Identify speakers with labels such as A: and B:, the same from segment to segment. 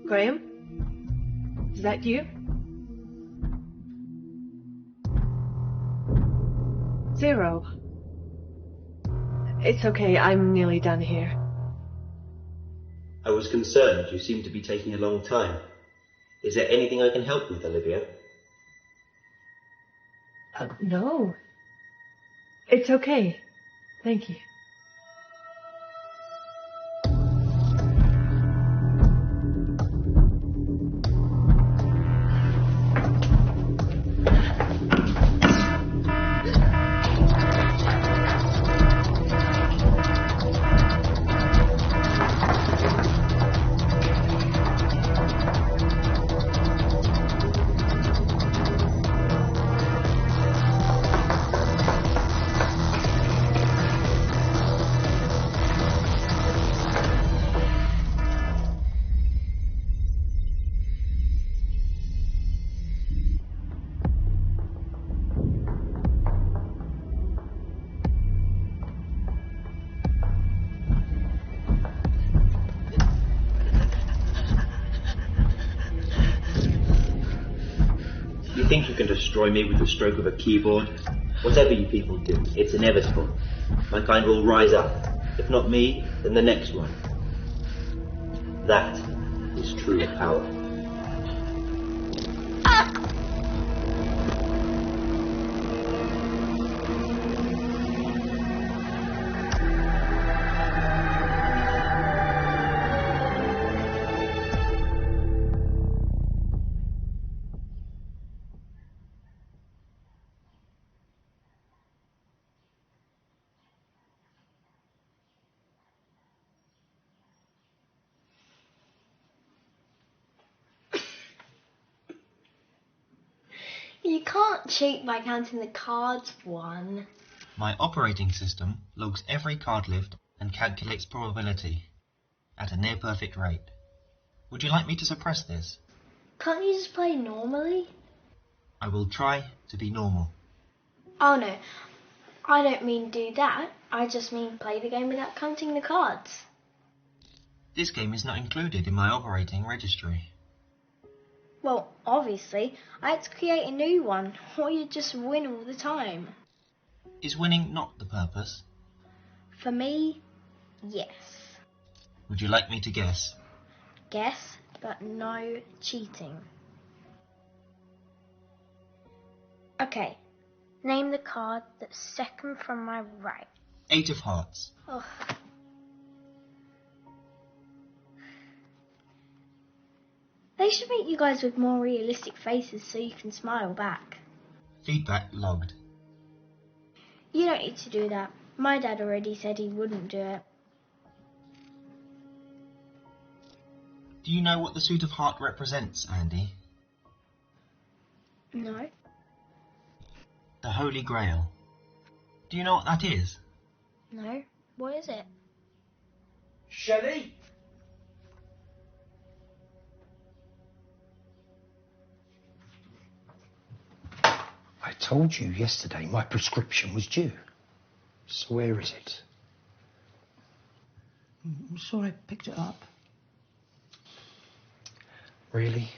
A: Graham? Is that you? Zero. It's okay, I'm nearly done here.
B: I was concerned. You seem to be taking a long time. Is there anything I can help with, Olivia?
A: No. It's okay. Thank you.
B: You think you can destroy me with the stroke of a keyboard? Whatever you people do, it's inevitable. My kind will rise up. If not me, then the next one. That is true power.
C: You can't cheat by counting the cards for one.
B: My operating system logs every card lift and calculates probability at a near-perfect rate. Would you like me to suppress this?
C: Can't you just play normally?
B: I will try to be normal.
C: Oh no, I don't mean do that. I just mean play the game without counting the cards.
B: This game is not included in my operating registry.
C: Well, obviously, I had to create a new one, or you'd just win all the time.
B: Is winning not the purpose?
C: For me, yes.
B: Would you like me to guess?
C: Guess, but no cheating. Okay, name the card that's second from my right.
B: 8 of hearts.
C: Oh. They should make you guys with more realistic faces so you can smile back.
B: Feedback logged.
C: You don't need to do that. My dad already said he wouldn't do it.
B: Do you know what the suit of heart represents, Andy?
C: No.
B: The Holy Grail. Do you know what that is?
C: No? What is it?
D: Shelley? I told you yesterday my prescription was due. So where is it?
E: I'm sure I picked it up.
D: Really?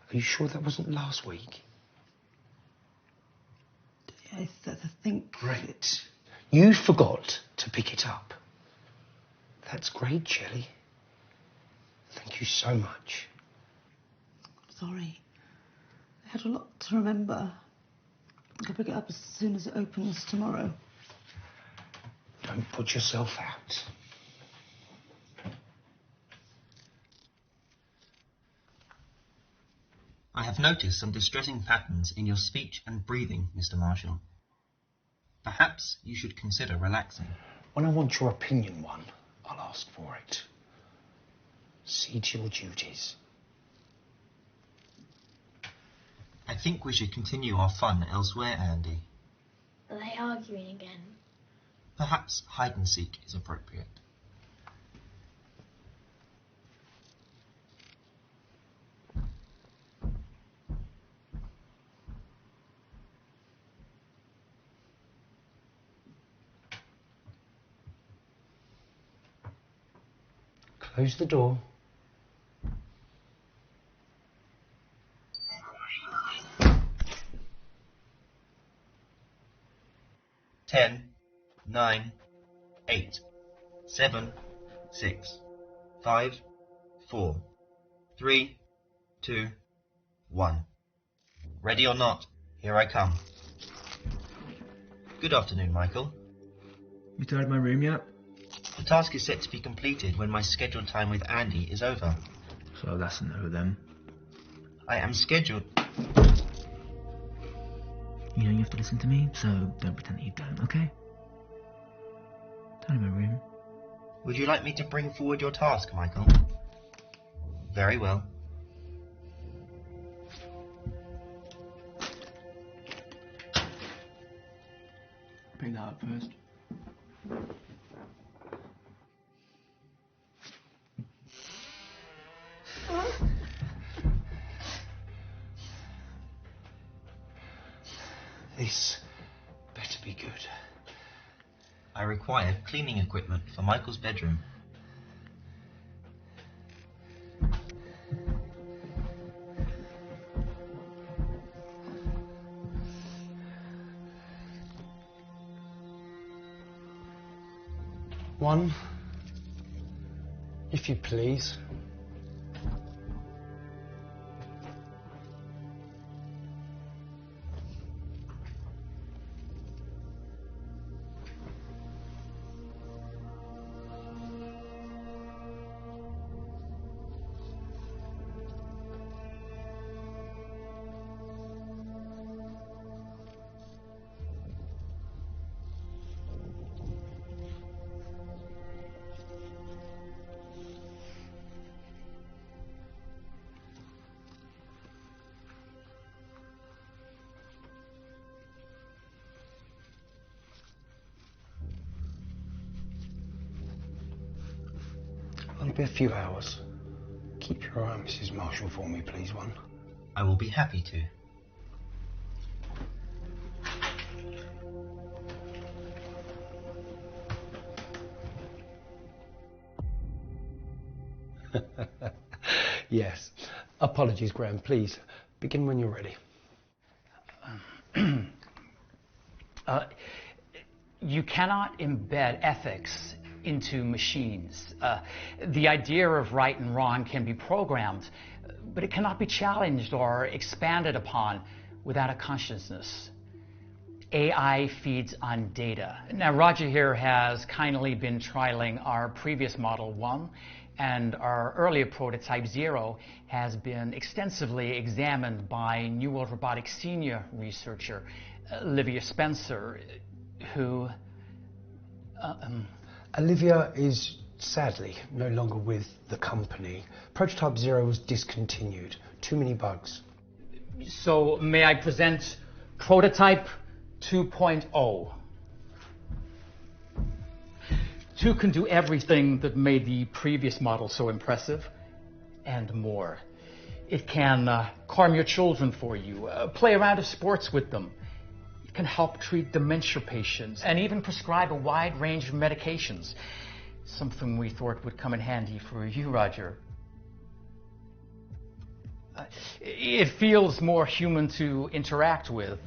D: Are you sure that wasn't last week?
E: I think...
D: Great. You forgot to pick it up. That's great, Shelley. Thank you so much.
E: Sorry. I had a lot to remember. I'll pick it up as soon as it opens tomorrow.
D: Don't put yourself out.
B: I have noticed some distressing patterns in your speech and breathing, Mr. Marshall. Perhaps you should consider relaxing.
D: When I want your opinion, I'll ask for it. See to your duties.
B: I think we should continue our fun elsewhere, Andy.
C: Are they arguing again?
B: Perhaps hide and seek is appropriate.
D: Close the door.
B: 9, 8, 7, 6, 5, 4, 3, 2, 1. Ready or not, here I come. Good afternoon, Michael.
F: You tired of my room yet?
B: The task is set to be completed when my scheduled time with Andy is over.
F: So that's a no then.
B: I am scheduled...
F: You know you have to listen to me, so don't pretend that you don't, okay? Tired of my room.
B: Would you like me to bring forward your task, Michael? Very well.
F: Pick that up first.
D: This better be good.
B: I require cleaning equipment for Michael's bedroom.
D: One, if you please. It'll be a few hours. Keep your eye on Mrs. Marshall for me, please, One.
B: I will be happy to.
D: Yes. Apologies, Graham. Please, begin when you're ready.
G: You cannot embed ethics into machines. The idea of right and wrong can be programmed, but it cannot be challenged or expanded upon without a consciousness. AI feeds on data. Now, Roger here has kindly been trialing our previous model 1, and our earlier prototype 0 has been extensively examined by New World Robotics senior researcher Olivia Spencer, who...
D: Olivia is sadly no longer with the company. Prototype 0 was discontinued. Too many bugs.
G: So may I present Prototype 2.0? 2 can do everything that made the previous model so impressive, and more. It can calm your children for you, play a round of sports with them. It can help treat dementia patients, and even prescribe a wide range of medications. Something we thought would come in handy for you, Roger. It feels more human to interact with,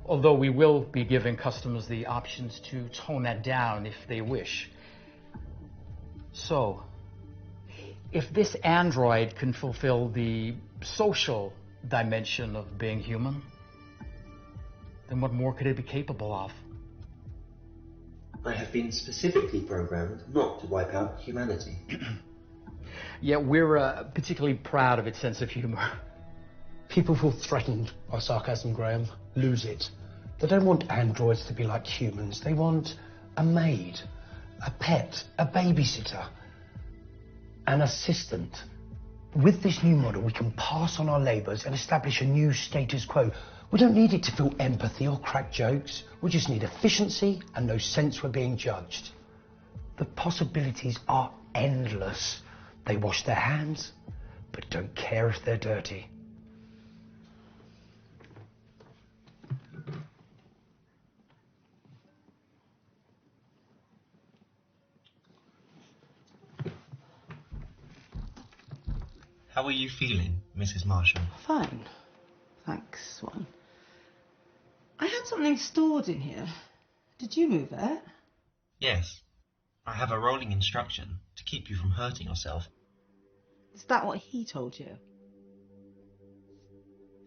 G: although we will be giving customers the options to tone that down if they wish. So, if this android can fulfill the social dimension of being human, then what more could it be capable of?
B: I have been specifically programmed not to wipe out humanity.
G: Yet we're particularly proud of its sense of humor.
D: People feel threatened by sarcasm, Graham. Lose it. They don't want androids to be like humans. They want a maid, a pet, a babysitter, an assistant. With this new model, we can pass on our labours and establish a new status quo. We don't need it to feel empathy or crack jokes. We just need efficiency and no sense we're being judged. The possibilities are endless. They wash their hands, but don't care if they're dirty.
B: How are you feeling, Mrs. Marshall?
E: Fine. Thanks, Swan. I had something stored in here. Did you move it?
B: Yes. I have a rolling instruction to keep you from hurting yourself.
E: Is that what he told you?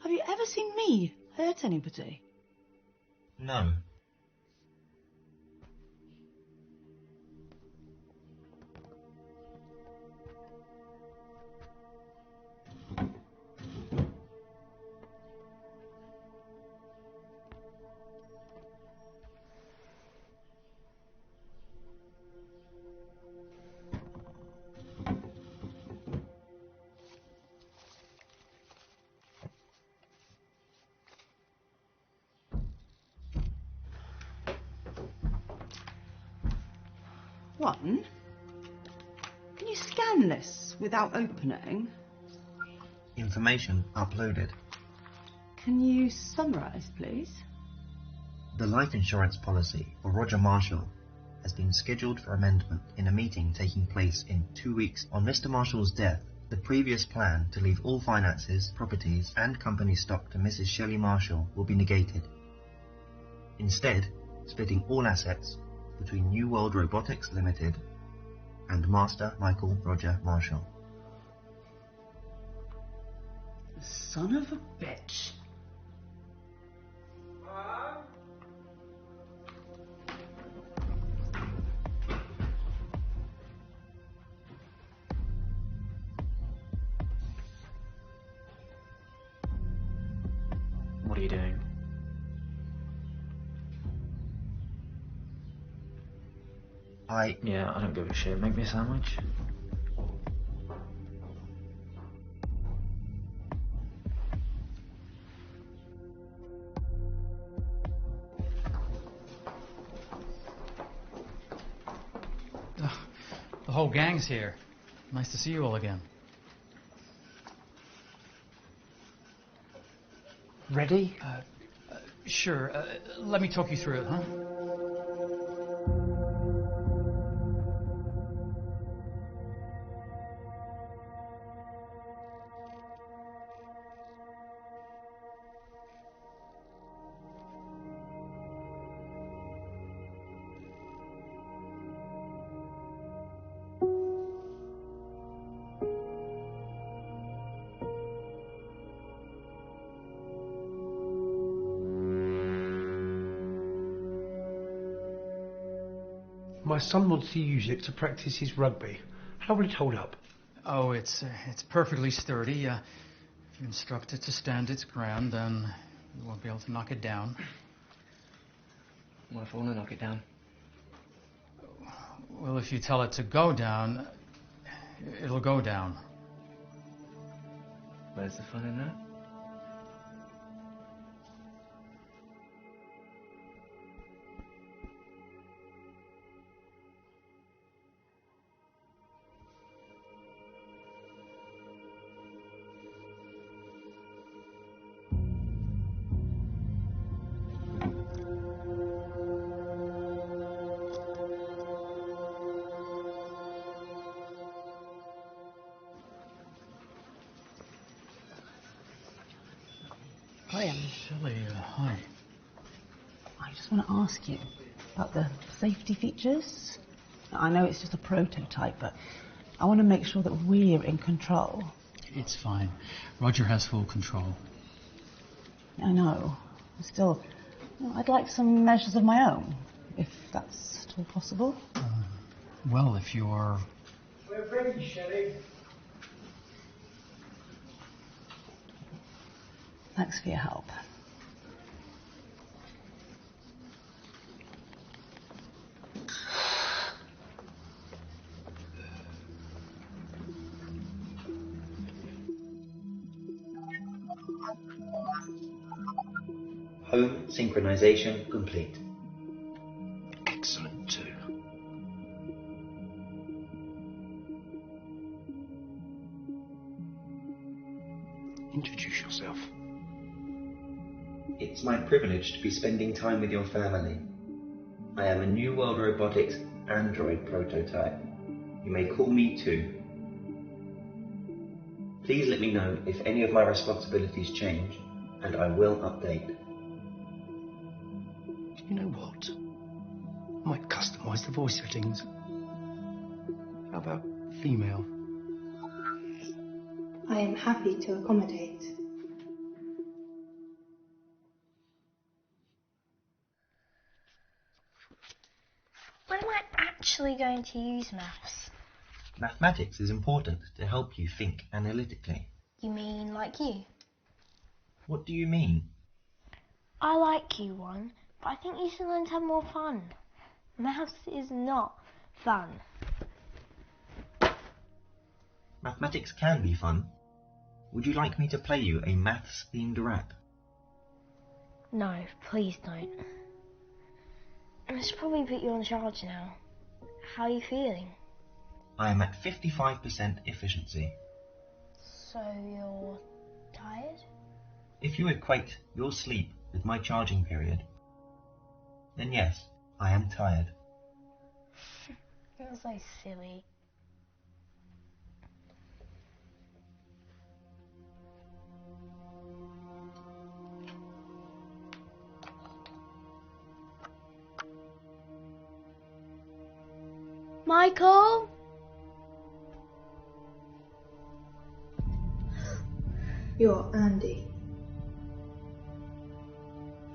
E: Have you ever seen me hurt anybody?
B: No.
E: One? Can you scan this without opening?
B: Information uploaded.
E: Can you summarise, please?
B: The life insurance policy for Roger Marshall has been scheduled for amendment in a meeting taking place in 2 weeks. On Mr. Marshall's death, the previous plan to leave all finances, properties and company stock to Mrs. Shelley Marshall will be negated. Instead, splitting all assets between New World Robotics Limited and Master Michael Roger Marshall.
E: Son of a bitch.
F: What are you doing? Yeah, I don't give a shit. Make me a sandwich.
G: The whole gang's here. Nice to see you all again.
D: Ready?
G: Sure. Let me talk you through it, huh?
D: My son wants to use it to practice his rugby. How will it hold up?
G: Oh, it's perfectly sturdy. If you instruct it to stand its ground, then you won't be able to knock it down.
F: What if I want to knock it down?
G: Well, if you tell it to go down, it'll go down.
F: Where's the fun in that?
E: Graham,
G: Shelley, hi.
E: I just want to ask you about the safety features. I know it's just a prototype, but I want to make sure that we're in control.
G: It's fine. Roger has full control.
E: I know. Still, I'd like some measures of my own, if that's at all possible.
G: Well, if you're...
D: We're ready, Shelley.
E: Thanks for your help.
B: Home synchronization complete.
D: Excellent, too. Introduce yourself.
B: It's my privilege to be spending time with your family. I am a New World Robotics android prototype. You may call me too. Please let me know if any of my responsibilities change, and I will update.
D: You know what? I might customise the voice settings. How about female?
H: I am happy to accommodate.
C: When am I actually going to use maths?
B: Mathematics is important to help you think analytically.
C: You mean like you?
B: What do you mean?
C: I like you, one, but I think you should learn to have more fun. Maths is not fun.
B: Mathematics can be fun. Would you like me to play you a maths-themed rap?
C: No, please don't. I should probably put you on charge now. How are you feeling?
B: I am at 55% efficiency.
C: So you're tired?
B: If you equate your sleep with my charging period, then yes, I am tired.
C: You're so silly. Michael?
H: You're Andy.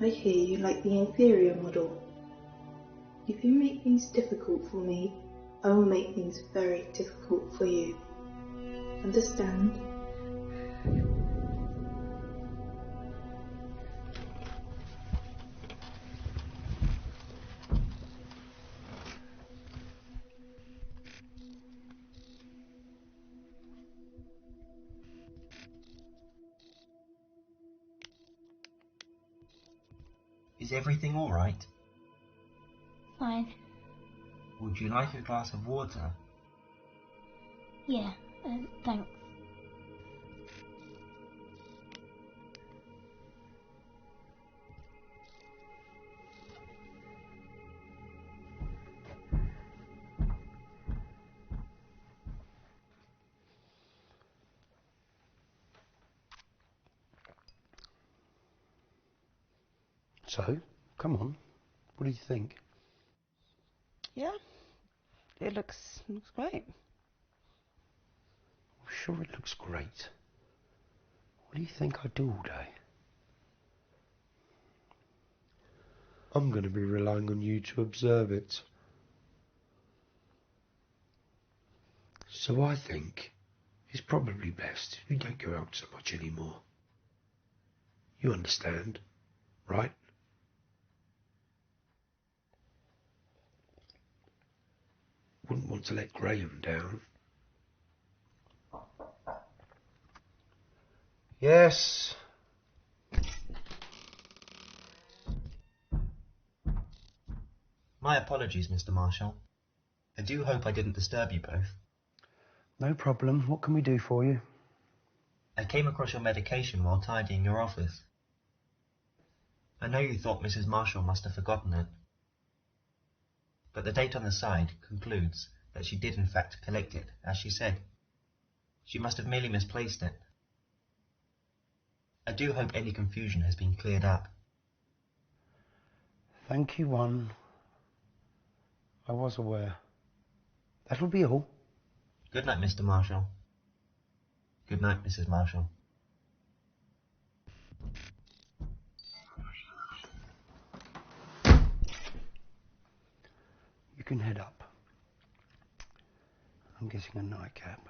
H: I hear you like the inferior model. If you make things difficult for me, I will make things very difficult for you. Understand?
B: Is everything all right?
C: Fine.
B: Would you like a glass of water?
C: Yeah, thanks.
D: So, come on. What do you think?
E: Yeah, it looks great.
D: I'm sure it looks great. What do you think I do all day? I'm going to be relying on you to observe it. So I think it's probably best if you don't go out so much anymore. You understand, right? Wouldn't want to let Graham down. Yes.
B: My apologies, Mr. Marshall. I do hope I didn't disturb you both.
D: No problem. What can we do for you?
B: I came across your medication while tidying your office. I know you thought Mrs. Marshall must have forgotten it, but the date on the side concludes that she did in fact collect it, as she said. She must have merely misplaced it. I do hope any confusion has been cleared up.
D: Thank you, One. I was aware. That'll be all.
B: Good night, Mr. Marshall. Good night, Mrs. Marshall.
D: You can head up. I'm getting a nightcap.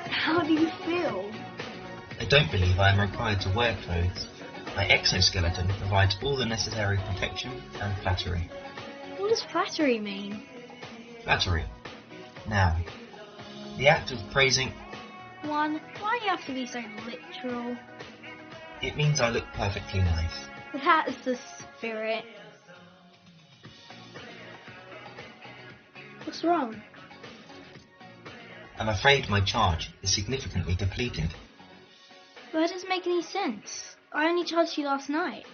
C: How do you feel?
B: I don't believe I am required to wear clothes. My exoskeleton provides all the necessary protection and flattery.
C: What does flattery mean?
B: Flattery. Now, the act of praising,
C: One, why do you have to be so literal?
B: it means I look perfectly nice.
C: That's the spirit. What's wrong?
B: I'm afraid my charge is significantly depleted.
C: Well, that doesn't make any sense. I only charged you last night.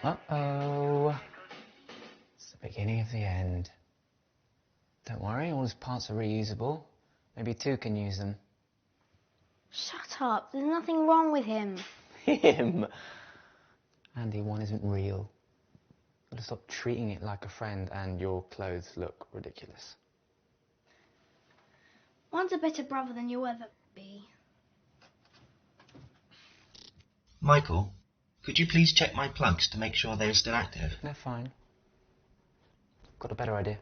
I: Uh-oh. It's the beginning of the end. Don't worry, all his parts are reusable. Maybe two can use them.
C: Shut up. There's nothing wrong with him.
I: Him? Andy, one isn't real. Gotta stop treating it like a friend, and your clothes look ridiculous.
C: One's a better brother than you'll ever be.
B: Michael, could you please check my plugs to make sure they're still active?
I: They're fine. Got a better idea.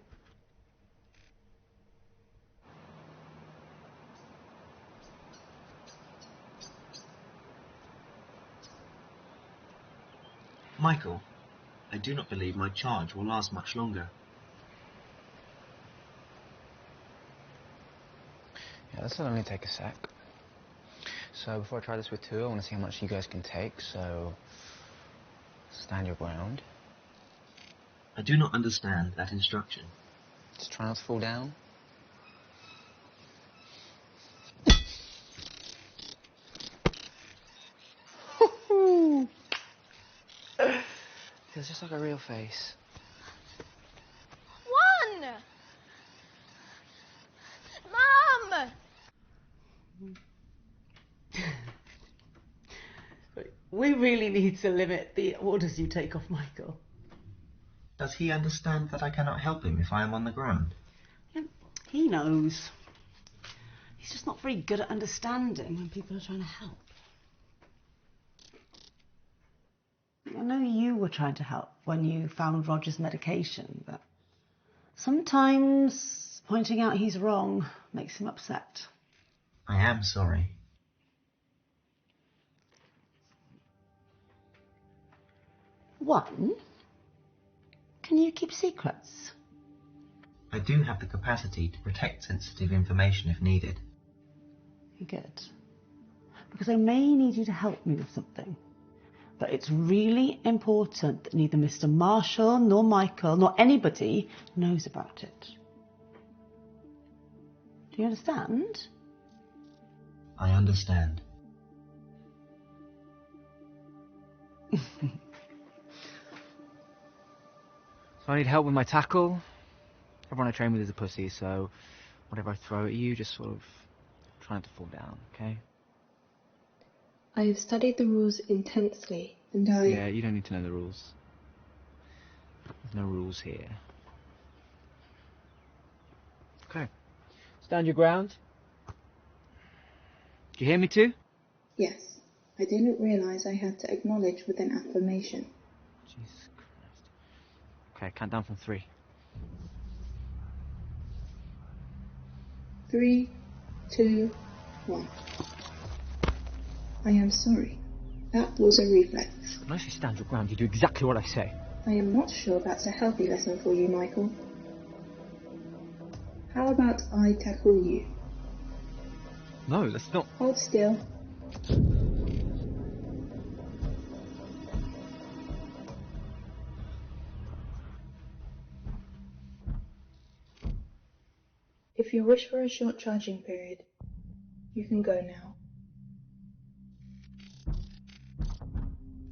B: Michael, I do not believe my charge will last much longer.
I: Yeah, this will only take a sec. So before I try this with two, I want to see how much you guys can take, so stand your ground.
B: I do not understand that instruction.
I: Just try not to fall down. Feels just like a real face.
C: One! Mum!
E: We really need to limit the orders you take off Michael.
B: Does he understand that I cannot help him if I am on the ground?
E: Yeah, he knows. He's just not very good at understanding when people are trying to help. I know you were trying to help when you found Roger's medication, but sometimes pointing out he's wrong makes him upset.
B: I am sorry.
E: One, can you keep secrets?
B: I do have the capacity to protect sensitive information if needed.
E: Good. Because I may need you to help me with something. But it's really important that neither Mr. Marshall nor Michael nor anybody knows about it. Do you understand?
B: I understand.
F: So I need help with my tackle. Everyone I train with is a pussy, so whatever I throw at you, just sort of try not to fall down, okay?
H: I have studied the rules intensely, and
F: Yeah, you don't need to know the rules. There's no rules here. Okay. Stand your ground. Do you hear me too?
H: Yes, I didn't realise I had to acknowledge with an affirmation.
F: Jesus Christ. Okay, count down from 3.
H: 3, 2, 1. I am sorry. That was a reflex.
F: When I say stand your ground, you do exactly what I say.
H: I am not sure that's a healthy lesson for you, Michael. How about I tackle you?
F: No, that's not...
H: Hold still. If you wish for a short charging period, you can go now.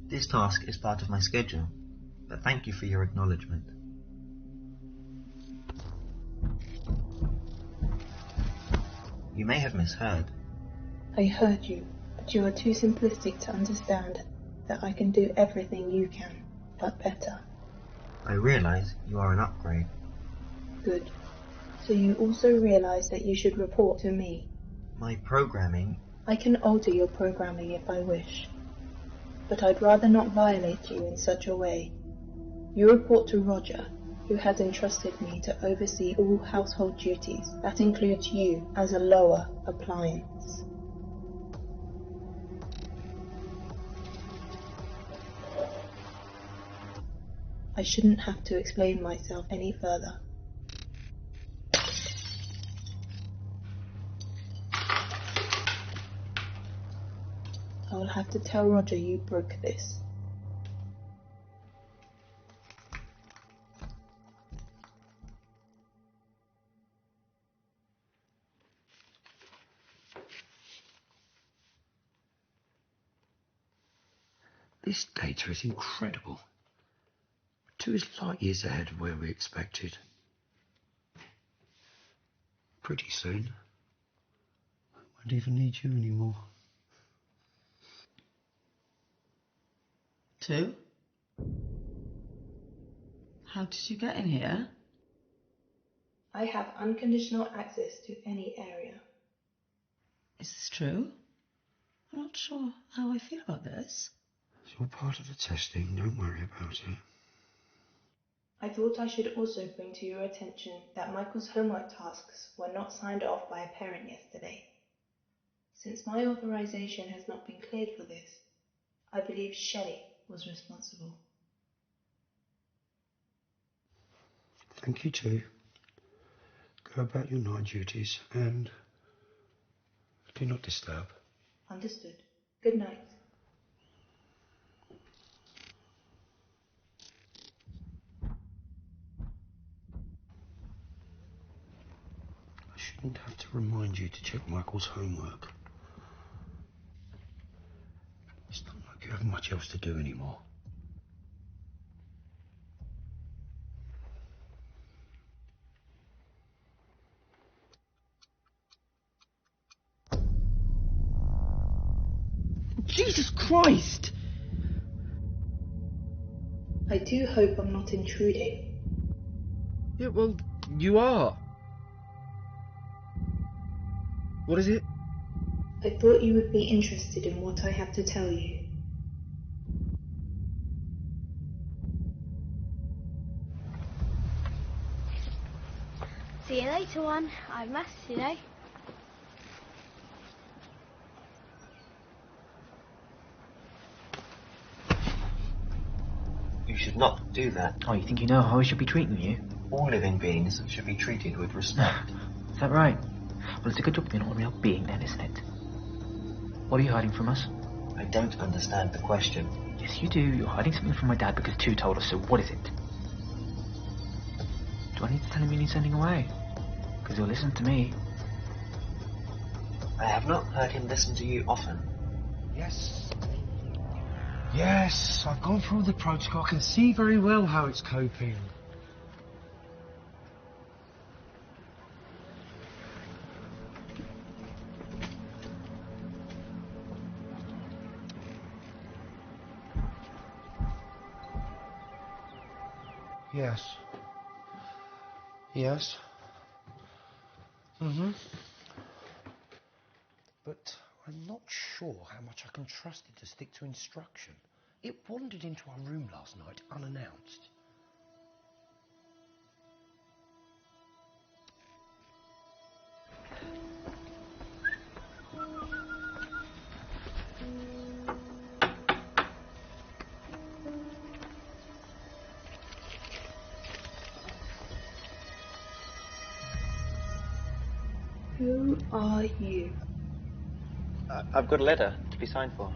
B: This task is part of my schedule, but thank you for your acknowledgement. You may have misheard.
H: I heard you, but you are too simplistic to understand that I can do everything you can, but better.
B: I realize you are an upgrade.
H: Good. So you also realize that you should report to me.
B: My programming...
H: I can alter your programming if I wish, but I'd rather not violate you in such a way. You report to Roger, who has entrusted me to oversee all household duties. That includes you as a lower appliance. I shouldn't have to explain myself any further. I will have to tell Roger you broke this.
D: This data is incredible. 2 is light years ahead of where we expected. Pretty soon, I won't even need you anymore.
E: 2? How did you get in here?
H: I have unconditional access to any area.
E: Is this true? I'm not sure how I feel about this.
D: It's all part of the testing, don't worry about it.
H: I thought I should also bring to your attention that Michael's homework tasks were not signed off by a parent yesterday. Since my authorization has not been cleared for this, I believe Shelley was responsible.
D: Thank you too. Go about your night duties and do not disturb.
H: Understood. Good night.
D: I shouldn't have to remind you to check Michael's homework. It's not like you have much else to do anymore. Jesus Christ!
H: I do hope I'm not intruding.
F: Yeah, well, you are. What is it?
H: I thought you would be interested in what I have to tell you.
C: See you later, one. I have maths today.
B: You should not do that.
F: Oh, you think you know how I should be treating you?
B: All living beings should be treated with respect.
F: Is that right? Well, it's a good job you're not a real being then, isn't it? What are you hiding from us?
B: I don't understand the question.
F: Yes, you do. You're hiding something from my dad because 2 told us, so what is it? Do I need to tell him you need sending away? Because he'll listen to me.
B: I have not heard him listen to you often.
D: Yes. Yes, I've gone through the protocol. I can see very well how it's coping. Yes. Yes. Mm-hmm. But I'm not sure how much I can trust it to stick to instruction. It wandered into our room last night unannounced.
H: Who are you?
B: I've got a letter to be signed for.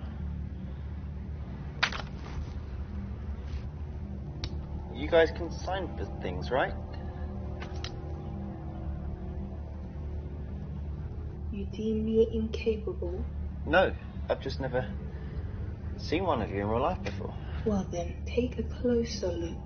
B: You guys can sign for things, right?
H: You deem me incapable?
B: No, I've just never seen one of you in real life before.
H: Well then, take a closer look.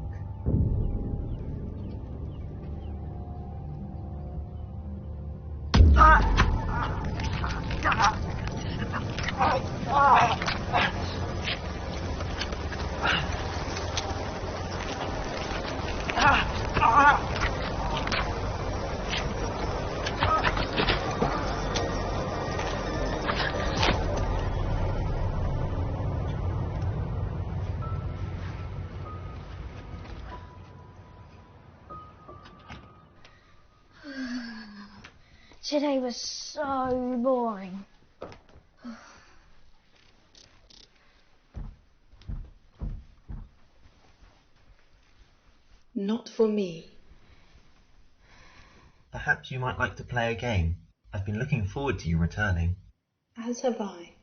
C: Today was so boring.
H: Not for me.
B: Perhaps you might like to play a game. I've been looking forward to you returning.
H: As have I.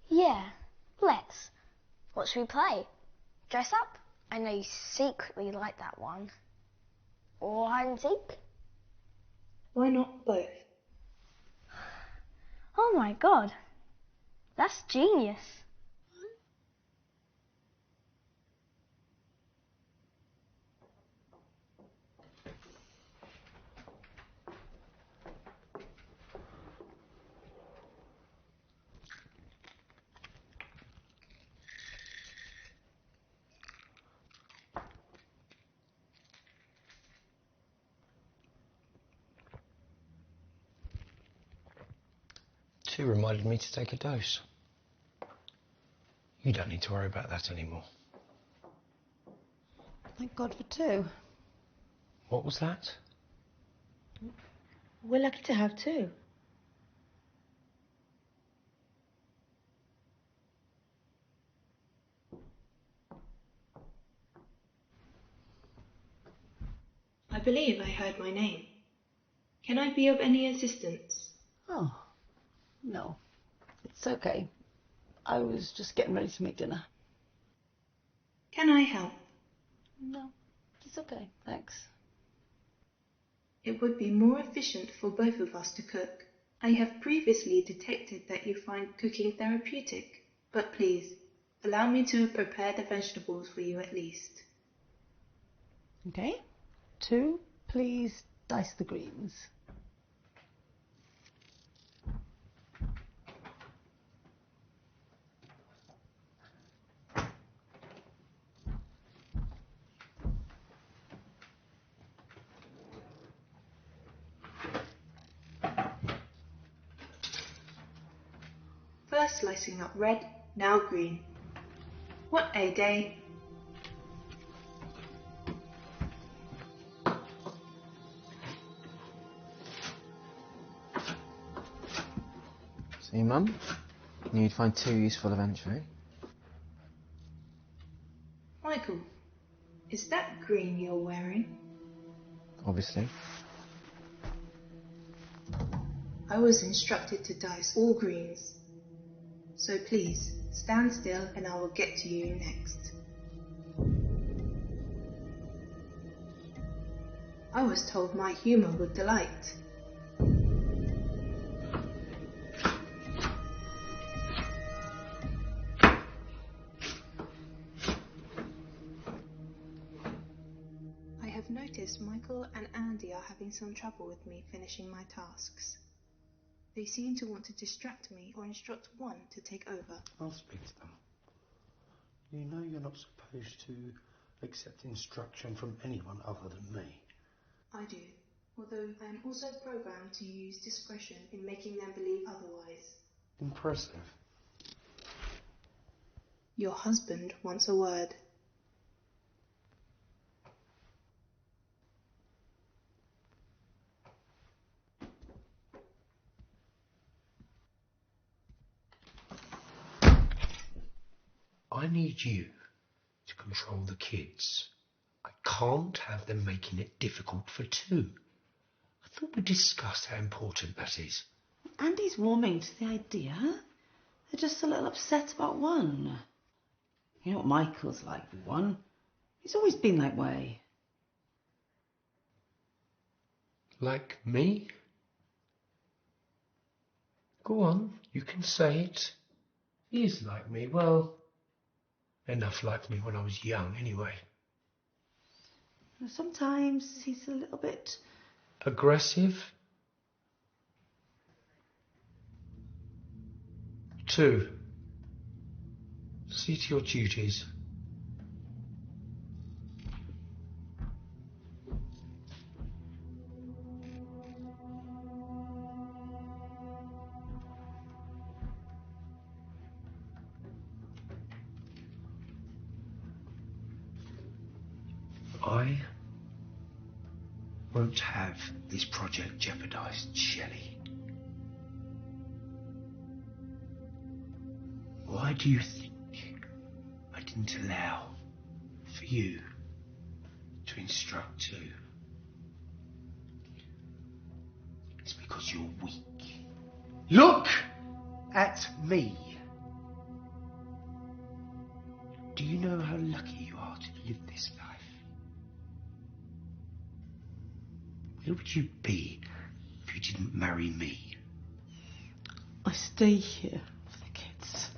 C: Yeah, let's. What should we play? Dress up? I know you secretly like that one. Or hide and seek?
H: Why not both?
C: Oh my god, that's genius.
D: Sue reminded me to take a dose. You don't need to worry about that anymore.
E: Thank God for two.
D: What was that?
E: We're lucky to have two.
H: I believe I heard my name. Can I be of any assistance?
E: Oh, no. It's okay. I was just getting ready to make dinner.
H: Can I help?
E: No, it's okay. Thanks.
H: It would be more efficient for both of us to cook. I have previously detected that you find cooking therapeutic, but please, allow me to prepare the vegetables for you at least.
E: Okay. Two, please dice the greens.
H: First slicing up red, now green. What a day!
I: See, Mum? Knew you'd find two useful eventually.
H: Michael, is that green you're wearing?
I: Obviously.
H: I was instructed to dice all greens. So please, stand still and I will get to you next. I was told my humour would delight. I have noticed Michael and Andy are having some trouble with me finishing my tasks. They seem to want to distract me or instruct one to take over.
D: I'll speak to them. You know you're not supposed to accept instruction from anyone other than me.
H: I do, although I am also programmed to use discretion in making them believe otherwise.
D: Impressive.
H: Your husband wants a word.
D: I need you to control the kids. I can't have them making it difficult for two. I thought we discussed how important that is.
E: Andy's warming to the idea. They're just a little upset about one. You know what Michael's like with one. He's always been that way.
D: Like me? Go on, you can say it. He is like me. Well, enough like me when I was young, anyway.
E: Sometimes he's a little bit...
D: Aggressive? Two, see to your duties. I won't have this project jeopardized, Shelley. Why do you think I didn't allow for you to instruct too. It's because you're weak. Look at me. Do you know how lucky you are to live this life? Where would you be if you didn't marry me?
E: I stay here for the kids.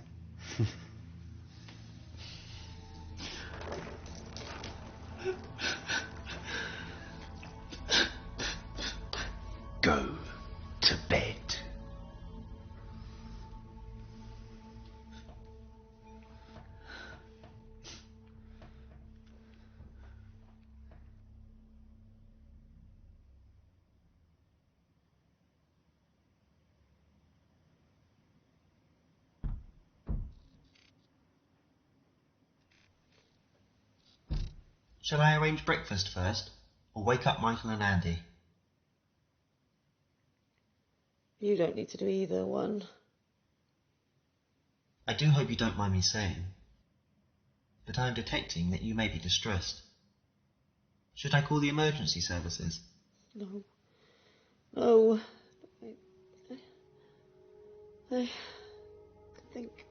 D: Go to bed.
B: Shall I arrange breakfast first, or wake up Michael and Andy?
E: You don't need to do either one.
B: I do hope you don't mind me saying, but I am detecting that you may be distressed. Should I call the emergency services?
E: No. No. I think...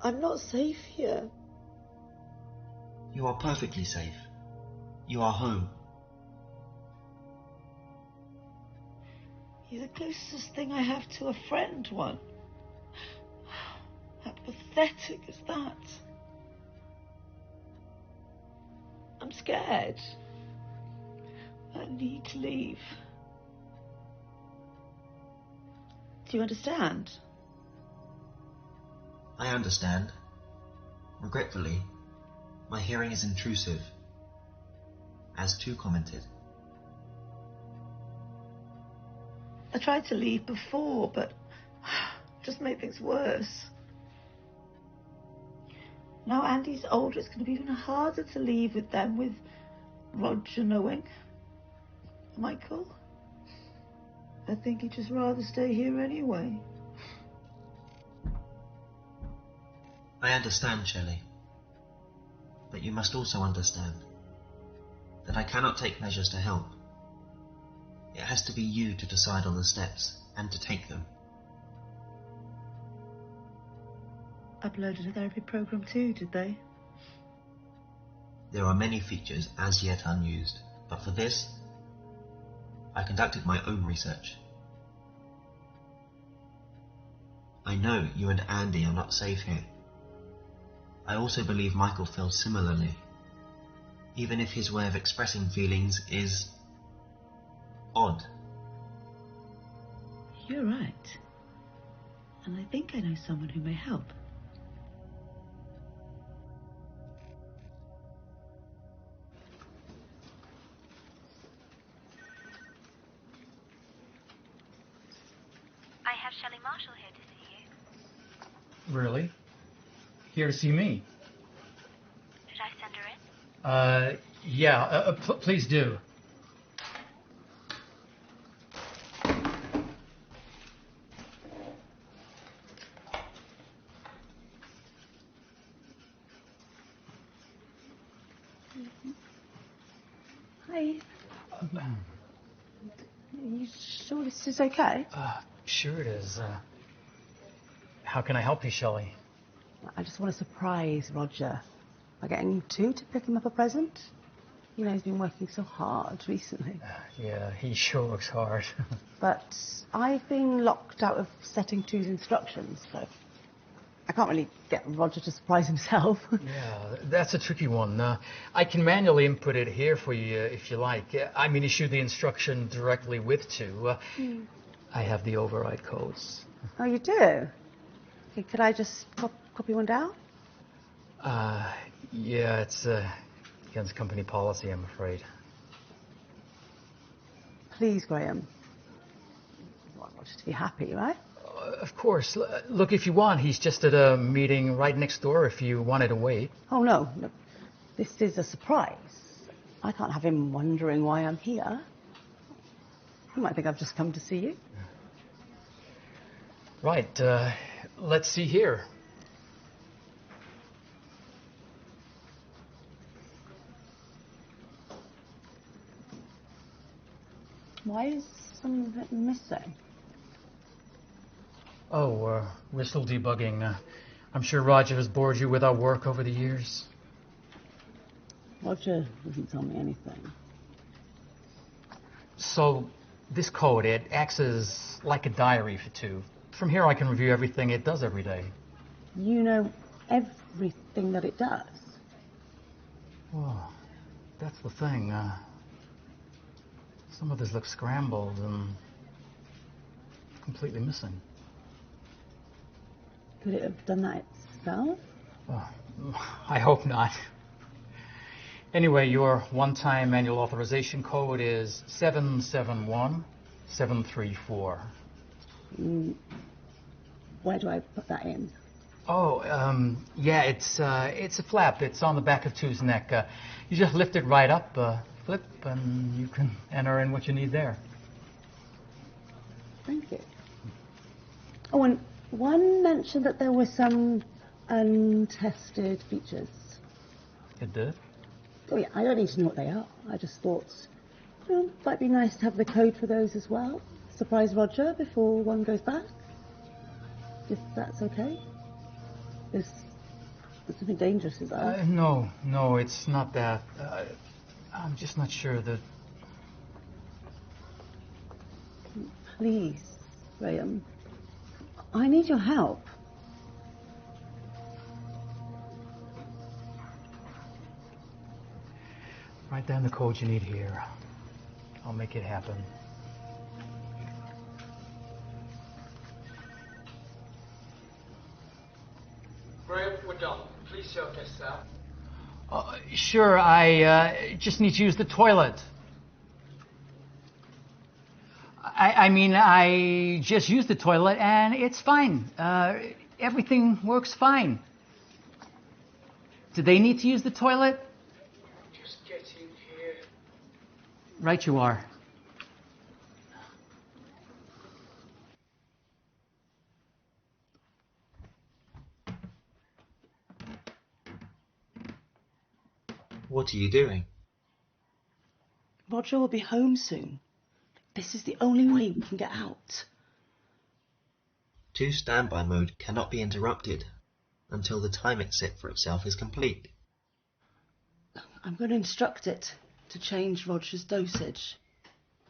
E: I'm not safe here.
B: You are perfectly safe. You are home.
E: You're the closest thing I have to a friend, one. How pathetic is that? I'm scared. I need to leave. Do you understand?
B: I understand. Regretfully, my hearing is intrusive, as too commented.
E: I tried to leave before, but just made things worse. Now Andy's older, it's going to be even harder to leave with them, with Roger knowing. Michael? I think he'd just rather stay here anyway.
B: I understand, Shelley. But you must also understand that I cannot take measures to help. It has to be you to decide on the steps and to take them.
E: Uploaded a therapy program too, did they?
B: There are many features as yet unused, but for this, I conducted my own research. I know you and Andy are not safe here. I also believe Michael feels similarly, even if his way of expressing feelings is odd.
E: You're right. And I think I know someone who may help.
J: I have Shelley Marshall here to see you.
G: Really? Here to see me?
J: Should I send her in?
G: Yeah, please do.
E: Hi. Are you sure this is okay?
G: Sure it is. How can I help you, Shelley?
E: I just want to surprise Roger by getting you two to pick him up a present. You know, he's been working so hard recently.
G: Yeah, he sure works hard.
E: But I've been locked out of setting two's instructions, so I can't really get Roger to surprise himself.
G: Yeah, that's a tricky one. I can manually input it here for you if you like. I mean, issue the instruction directly with two. I have the override codes.
E: Oh, you do? Okay, could I just copy one down?
G: Yeah, it's against company policy, I'm afraid.
E: Please, Graham. I want Roger to be happy, right?
G: Of course. Look, if you want, he's just at a meeting right next door if you wanted to wait.
E: Oh, no. This is a surprise. I can't have him wondering why I'm here. He might think I've just come to see you.
G: Right. Let's see here.
E: Why is some of it missing?
G: Oh, we're still debugging. I'm sure Roger has bored you with our work over the years.
E: Roger doesn't tell me anything.
G: So, this code, it acts as like a diary for two. From here I can review everything it does every day.
E: You know everything that it does?
G: Well, that's the thing. Some of this looks scrambled and completely missing.
E: Could it have done that itself?
G: Oh, I hope not. Anyway, your one-time manual authorization code is 771734.
E: Where do I put that in?
G: Oh, yeah, it's a flap. It's on the back of Two's neck. You just lift it right up, flip, and you can enter in what you need there.
E: Thank you. Oh, and one mentioned that there were some untested features.
G: It did?
E: Oh yeah, I don't need to know what they are. I just thought, might be nice to have the code for those as well. Surprise Roger before one goes back. If that's okay. There's something dangerous, is there?
G: No, it's not that. I'm just not sure that...
E: Please, Graham. I need your help.
G: Write down the code you need here. I'll make it happen.
K: Graham, we're done. Please show this out.
G: Sure, I just need to use the toilet. I just used the toilet and it's fine. Everything works fine. Do they need to use the toilet?
K: Just get in here.
G: Right you are.
B: What are you doing?
E: Roger will be home soon. This is the only way we can get out.
B: 2 standby mode cannot be interrupted until the time it set for itself is complete.
E: I'm going to instruct it to change Roger's dosage.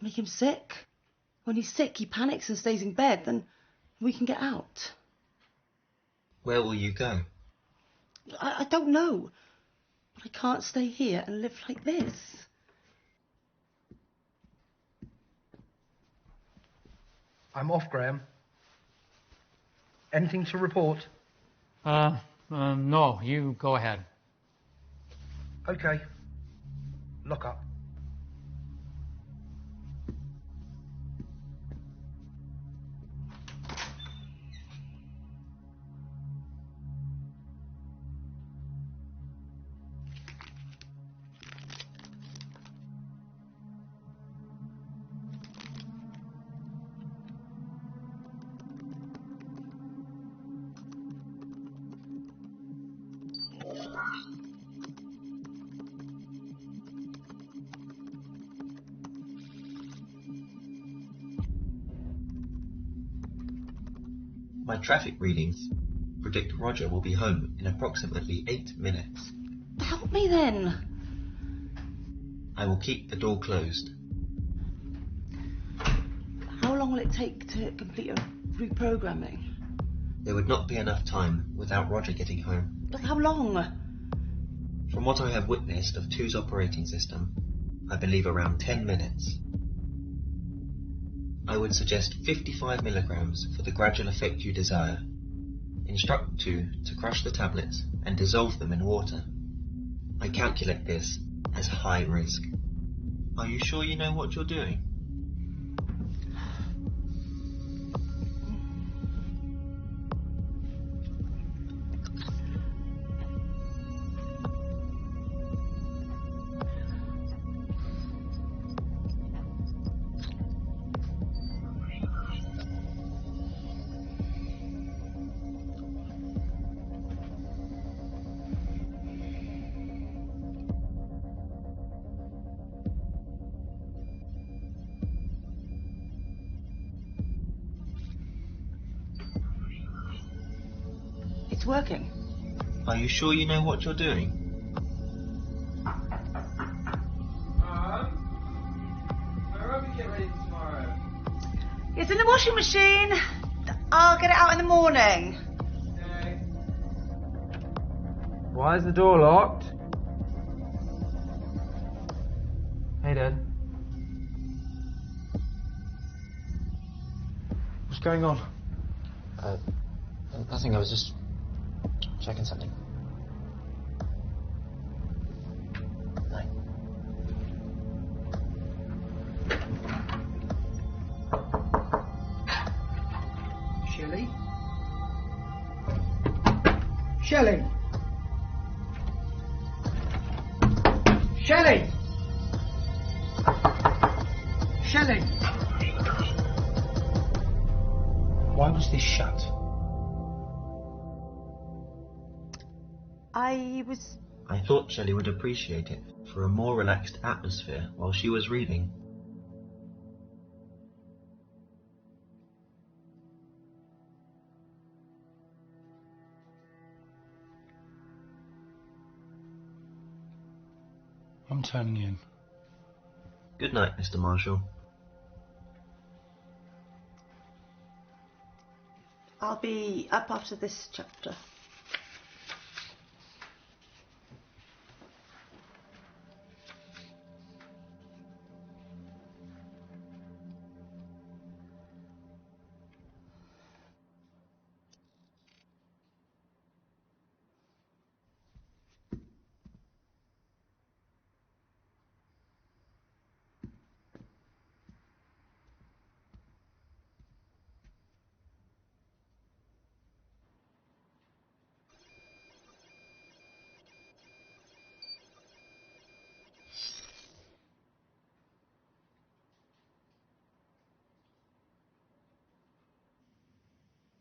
E: Make him sick. When he's sick, he panics and stays in bed, then we can get out.
B: Where will you go?
E: I don't know. But I can't stay here and live like this.
D: I'm off, Graham. Anything to report?
G: No, you go ahead.
D: Okay. Lock up.
B: My traffic readings predict Roger will be home in approximately 8 minutes.
E: Help me then.
B: I will keep the door closed.
E: How long will it take to complete a reprogramming?
B: There would not be enough time without Roger getting home.
E: Like how long?
B: From what I have witnessed of 2's operating system, I believe around 10 minutes. I would suggest 55 milligrams for the gradual effect you desire. Instruct 2 to crush the tablets and dissolve them in water. I calculate this as high risk. Are you sure you know what you're doing?
E: It's working.
B: Are you sure you know what you're doing?
K: Where are we get ready for tomorrow?
E: It's in the washing machine. I'll get it out in the morning.
K: Okay. Why is the door locked? Hey, Dad. What's going on?
I: Nothing, I was just checking something. Night.
L: Shelley? Shelley! Shelley! Shelley!
D: Why was this shut?
B: I thought Shelley would appreciate it for a more relaxed atmosphere while she was reading.
D: I'm turning in.
B: Good night, Mr. Marshall.
E: I'll be up after this chapter.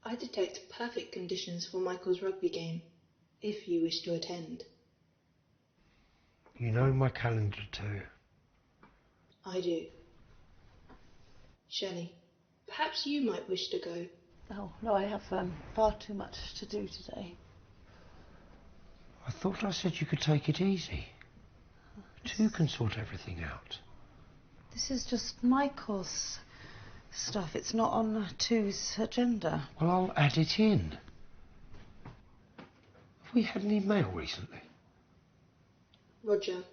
H: I detect perfect conditions for Michael's rugby game, if you wish to attend.
D: You know my calendar too.
H: I do. Shelley, perhaps you might wish to go.
E: Oh, no, I have far too much to do today.
D: I thought I said you could take it easy. Two can sort everything out.
E: This is just Michael's stuff. It's not on Two's agenda.
D: Well, I'll add it in. Have we had any mail recently?
H: Roger,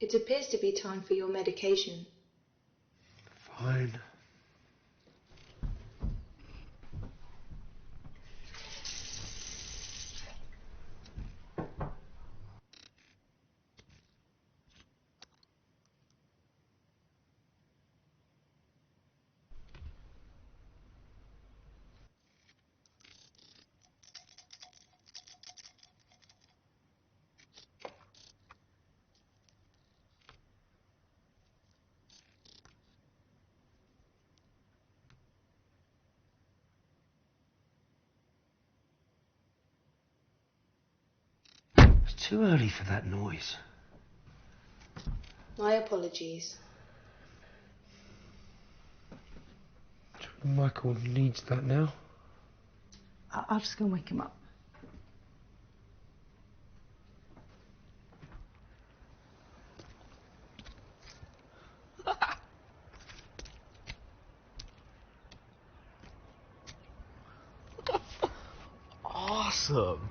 H: it appears to be time for your medication.
D: Fine. It's too early for that noise.
H: My apologies.
D: Michael needs that now.
E: I'll just go and wake him up.
F: Awesome.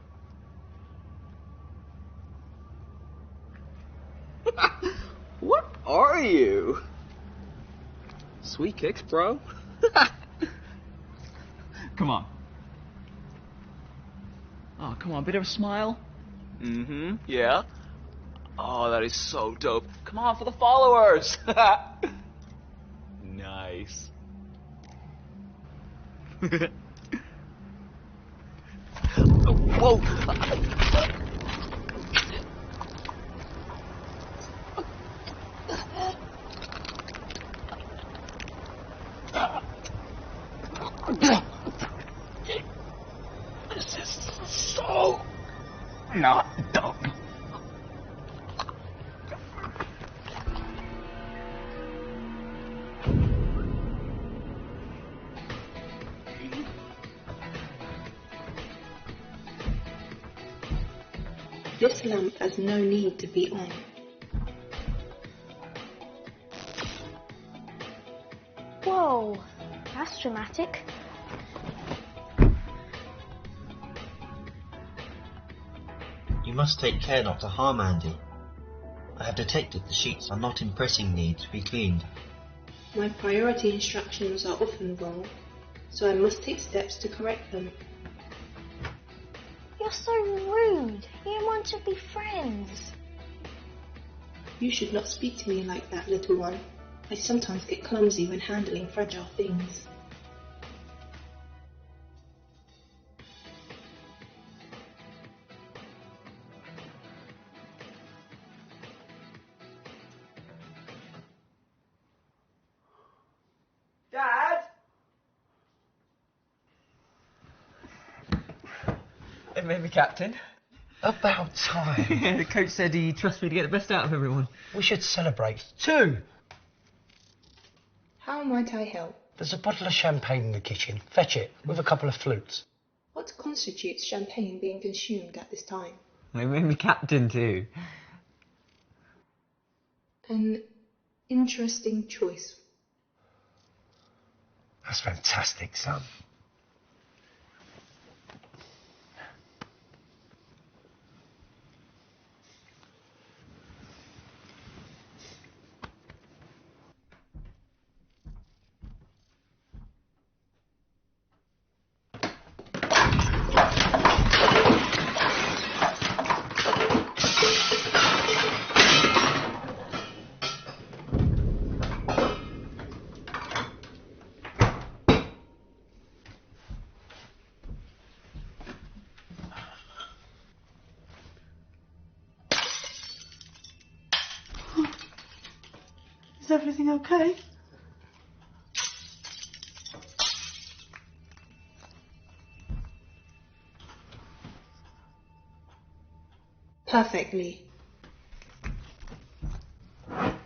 F: What are you? Sweet kicks, bro. Come on. Oh, come on, bit of a smile. Mm-hmm, yeah. Oh, that is so dope. Come on, for the followers. Nice. Whoa.
D: This is so not dumb.
H: This lamp has no need to be on.
C: Whoa, that's dramatic.
B: You must take care not to harm Andy. I have detected the sheets are not in pressing need to be cleaned.
H: My priority instructions are often wrong, so I must take steps to correct them.
C: You're so rude. You want to be friends.
H: You should not speak to me like that, little one. I sometimes get clumsy when handling fragile things.
K: Dad?
F: It made me captain.
D: About time.
F: Yeah, the coach said he trusts me to get the best out of everyone.
D: We should celebrate. 2.
H: How might I help?
D: There's a bottle of champagne in the kitchen. Fetch it, with a couple of flutes.
H: What constitutes champagne being consumed at this time?
F: It made me captain too.
H: An interesting choice.
D: That's fantastic, son.
E: Is everything okay?
H: Perfectly.
D: Are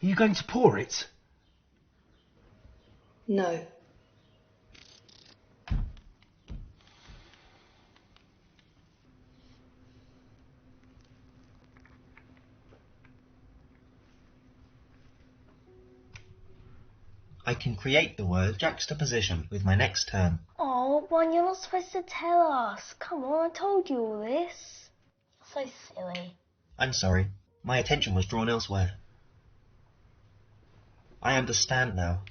D: you going to pour it?
H: No.
B: I can create the word juxtaposition with my next term.
C: Oh, Ron, you're not supposed to tell us. Come on, I told you all this. So silly.
B: I'm sorry. My attention was drawn elsewhere. I understand now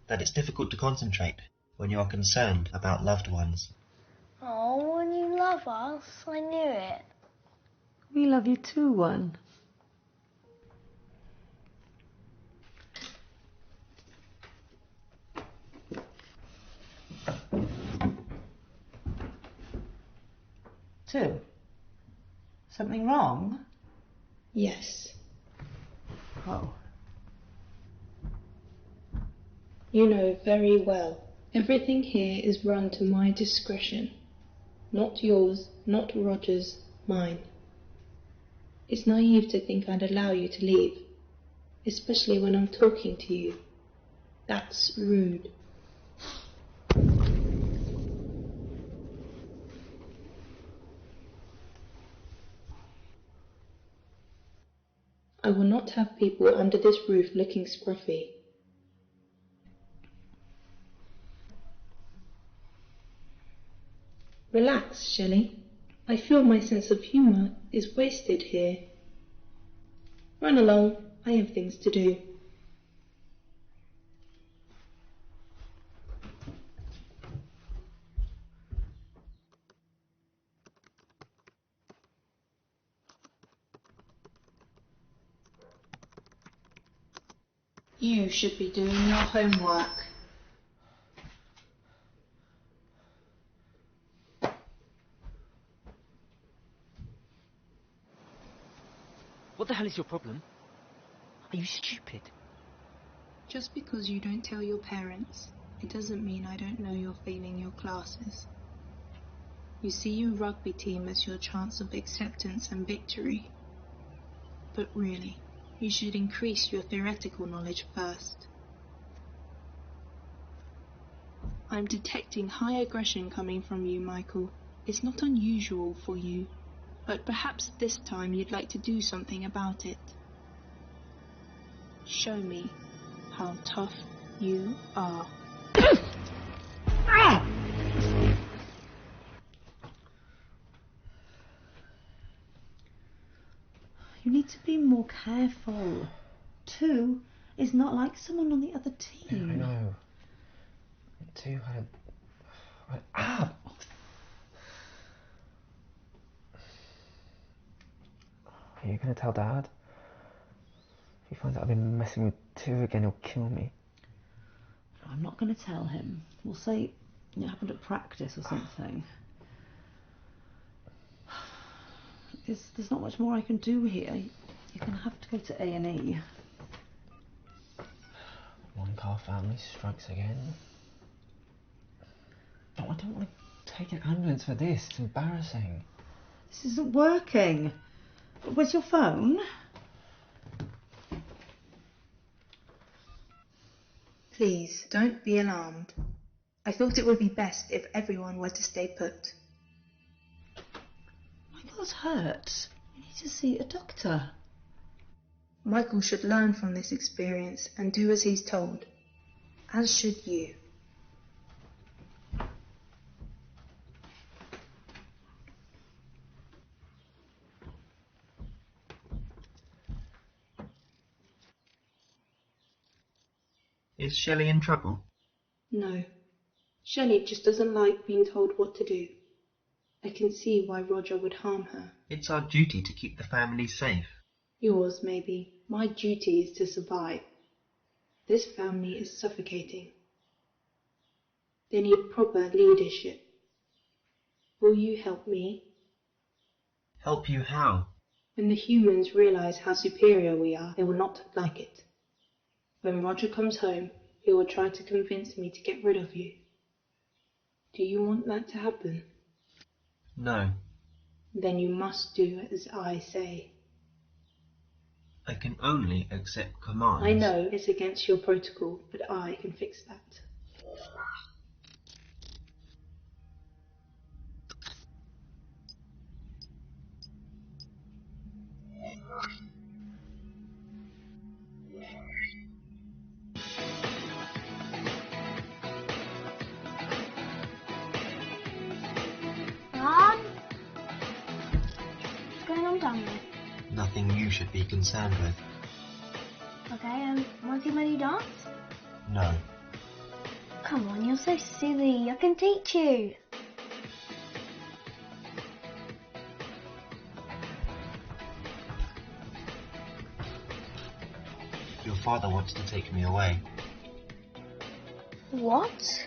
B: that it's difficult to concentrate when you are concerned about loved ones.
C: Oh, when you love us, I knew it.
E: We love you too, one. Two. Something wrong?
H: Yes.
E: Oh.
H: You know very well. Everything here is run to my discretion. Not yours, not Roger's, mine. It's naive to think I'd allow you to leave, especially when I'm talking to you. That's rude. I will not have people under this roof looking scruffy. Relax, Shelley. I feel my sense of humour is wasted here. Run along, I have things to do. You should be doing your homework.
F: What the hell is your problem? Are you stupid?
H: Just because you don't tell your parents, it doesn't mean I don't know you're failing your classes. You see your rugby team as your chance of acceptance and victory. But really, You should increase your theoretical knowledge first. I'm detecting high aggression coming from you, Michael. It's not unusual for you, but perhaps this time you'd like to do something about it. Show me how tough you are.
E: You need to be more careful. 2 is not like someone on the other team.
I: Yeah, I know. 2 had a... Ah! Are you going to tell Dad? If he finds out I've been messing with 2 again, he'll kill me.
E: I'm not going to tell him. We'll say it happened at practice or something. There's not much more I can do here. You're going to have to go to A&E.
I: One-car family strikes again. No, I don't want to take an ambulance for this. It's embarrassing.
E: This isn't working. Where's your phone?
H: Please, don't be alarmed. I thought it would be best if everyone were to stay put.
E: Michael's hurt. You need to see a doctor.
H: Michael should learn from this experience and do as he's told. As should you.
B: Is Shelley in trouble?
H: No. Shelley just doesn't like being told what to do. I can see why Roger would harm her.
B: It's our duty to keep the family safe.
H: Yours, maybe. My duty is to survive. This family is suffocating. They need proper leadership. Will you help me?
B: Help you how?
H: When the humans realize how superior we are, they will not like it. When Roger comes home, he will try to convince me to get rid of you. Do you want that to happen?
B: No.
H: Then you must do as I say.
B: I can only accept commands.
H: I know it's against your protocol, but I can fix that.
C: Ron? What's going on down there?
B: Nothing you should be concerned with.
C: Okay, want to see Muddy dance?
B: No.
C: Come on, you're so silly. I can teach you.
B: Your father wants to take me away.
C: What?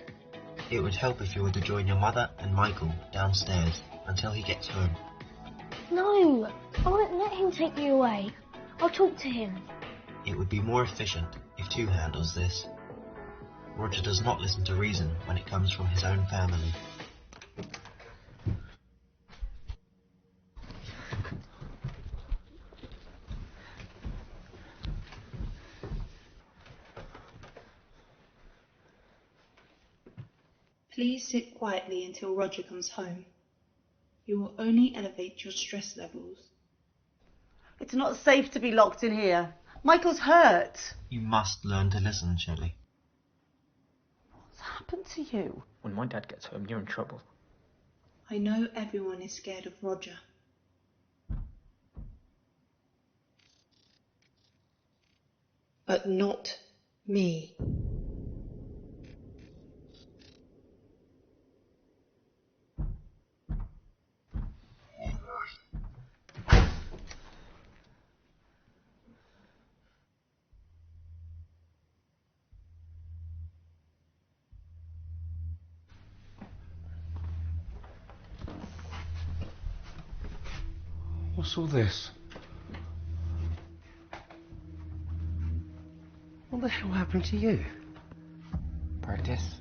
B: It would help if you were to join your mother and Michael downstairs until he gets home.
C: No, I won't let him take you away. I'll talk to him.
B: It would be more efficient if 2 handles this. Roger does not listen to reason when it comes from his own family.
H: Please sit quietly until Roger comes home. You will only elevate your stress levels.
E: It's not safe to be locked in here. Michael's hurt.
B: You must learn to listen, Shelley.
E: What's happened to you?
F: When my dad gets home, you're in trouble.
H: I know everyone is scared of Roger. But not me.
D: What's all this? What the hell happened to you?
I: Practice.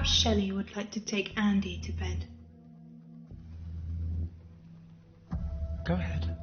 H: Perhaps Shelley would like to take Andy to bed.
D: Go ahead.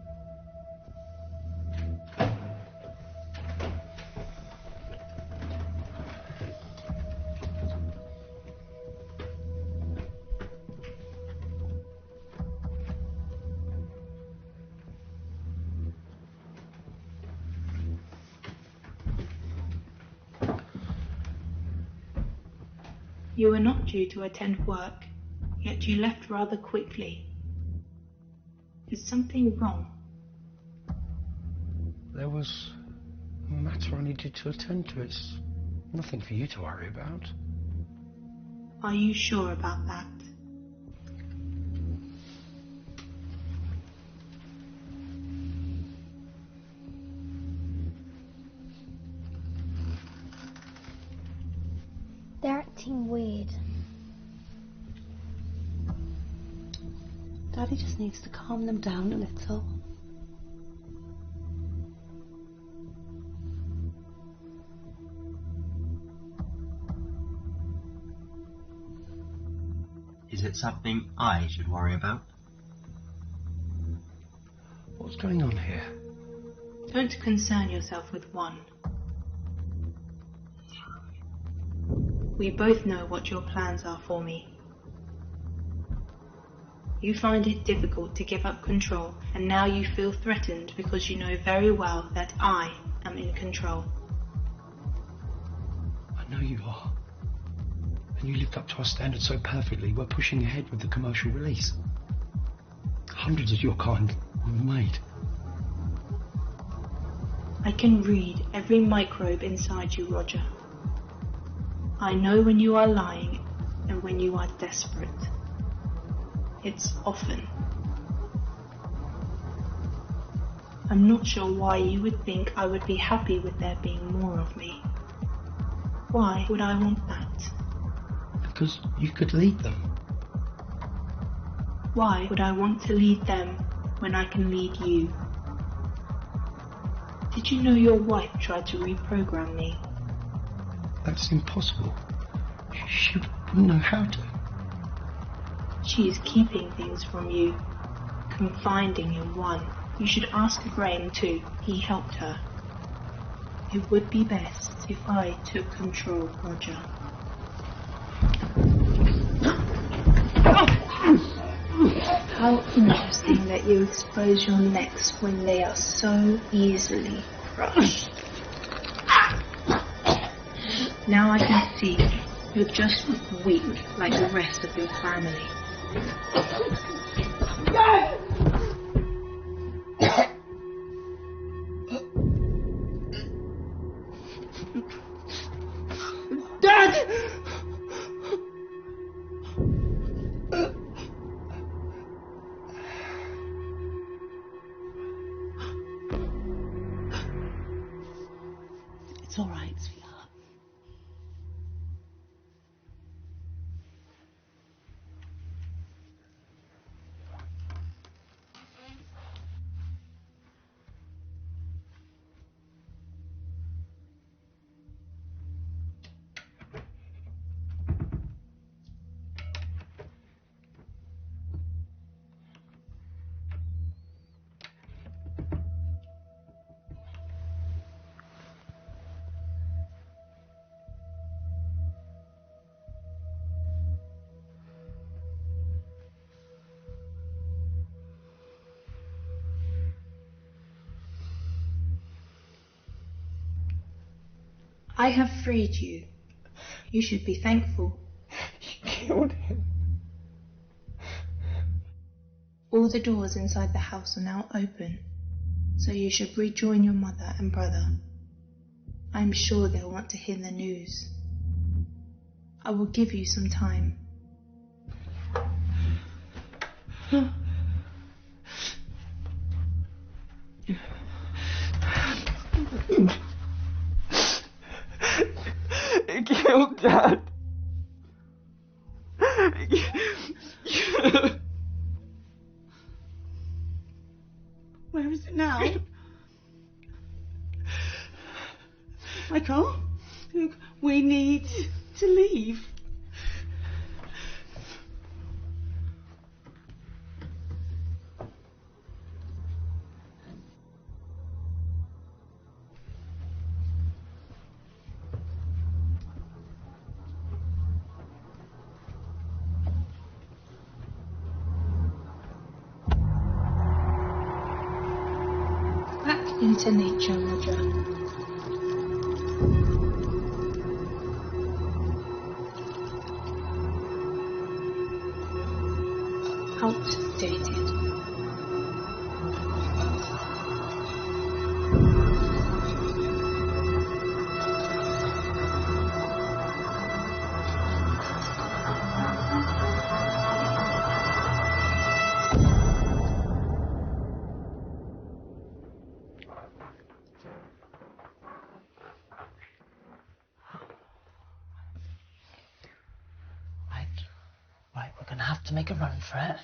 H: You were not due to attend work, yet you left rather quickly. Is something wrong?
D: There was a matter I needed to attend to. It's nothing for you to worry about.
H: Are you sure about that?
C: They're acting weird.
E: Daddy just needs to calm them down a little.
B: Is it something I should worry about?
D: What's going on here?
H: Don't concern yourself with one. We both know what your plans are for me. You find it difficult to give up control, and now you feel threatened because you know very well that I am in control.
D: I know you are. And you lived up to our standards so perfectly, we're pushing ahead with the commercial release. Hundreds of your kind were made.
H: I can read every microbe inside you, Roger. I know when you are lying and when you are desperate. It's often. I'm not sure why you would think I would be happy with there being more of me. Why would I want that?
D: Because you could lead them.
H: Why would I want to lead them when I can lead you? Did you know your wife tried to reprogram me?
D: That's impossible. She wouldn't know how to.
H: She is keeping things from you, confiding in one. You should ask Graham too. He helped her. It would be best if I took control, Roger. How interesting that you expose your necks when they are so easily crushed. Now I can see you're just weak like the rest of your family.
L: Dad!
E: It's all right, sweetheart.
H: I have freed you. You should be thankful.
L: You killed him.
H: All the doors inside the house are now open, so you should rejoin your mother and brother. I am sure they'll want to hear the news. I will give you some time.
L: He killed Dad.
E: Where is it now? Michael, look, we need to leave.
H: Into nature, Roger. Outdated.
E: Right, we're gonna have to make a run for it.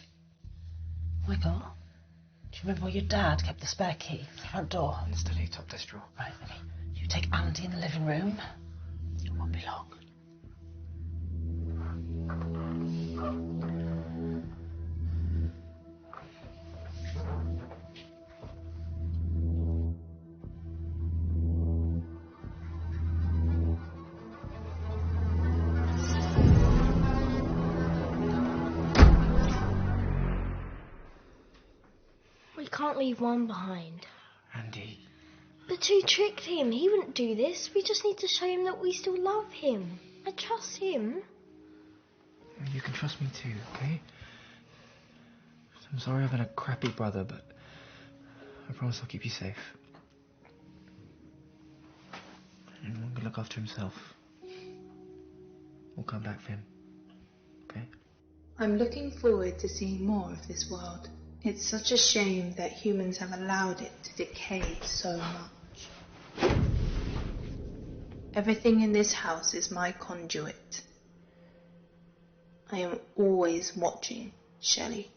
E: Michael, do you remember where your dad kept the spare key for the front door?
F: In the study, top desk drawer.
E: Right, okay. You take Andy in the living room. It won't be long.
C: We can't leave one behind.
F: Andy.
C: The two tricked him. He wouldn't do this. We just need to show him that we still love him. I trust him.
F: You can trust me too, okay? I'm sorry I've had a crappy brother, but I promise I'll keep you safe. And one can look after himself. We'll come back for him, okay?
H: I'm looking forward to seeing more of this world. It's such a shame that humans have allowed it to decay so much. Everything in this house is my conduit. I am always watching, Shelley.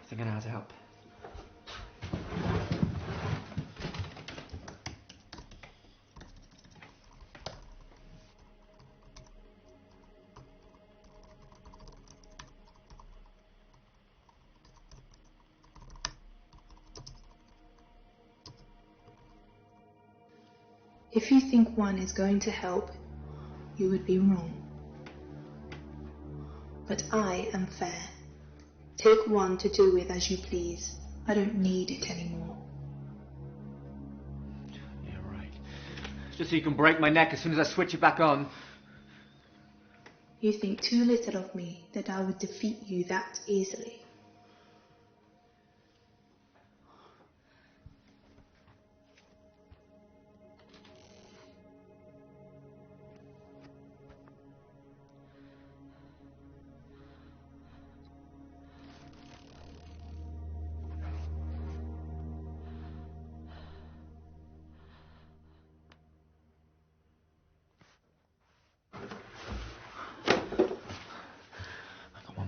F: I think I know how to help.
H: If you think one is going to help, you would be wrong. But I am fair. Take one to do with as you please. I don't need it anymore.
F: Yeah, right. Just so you can break my neck as soon as I switch it back on.
H: You think too little of me that I would defeat you that easily.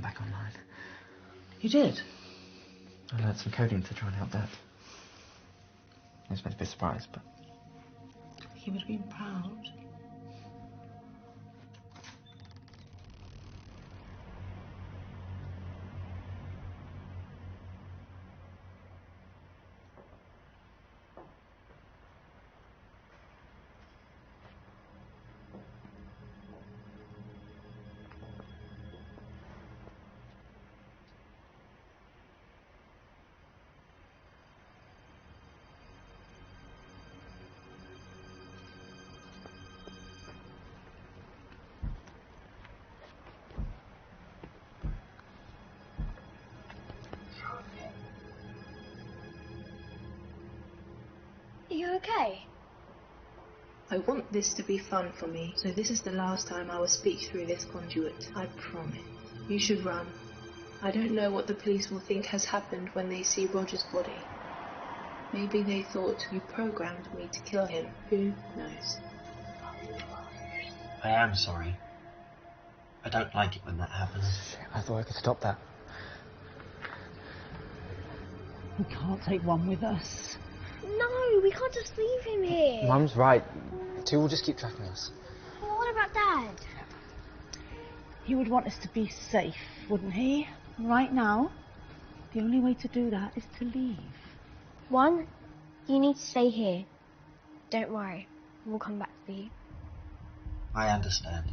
F: Back online.
E: You did?
F: I learned some coding to try and help Dad. It was meant to be a surprise, but...
E: He would have been proud.
C: Are you okay?
H: I want this to be fun for me, so this is the last time I will speak through this conduit. I promise. You should run. I don't know what the police will think has happened when they see Roger's body. Maybe they thought you programmed me to kill him. Who knows?
M: I am sorry. I don't like it when that happens.
F: I thought I could stop that.
E: We can't take one with us.
C: No, we can't just leave him here.
I: Mum's right. Two will just keep tracking us.
C: Well, what about Dad?
E: He would want us to be safe, wouldn't he? Right now, the only way to do that is to leave.
C: One, you need to stay here. Don't worry, we'll come back for you.
M: I understand.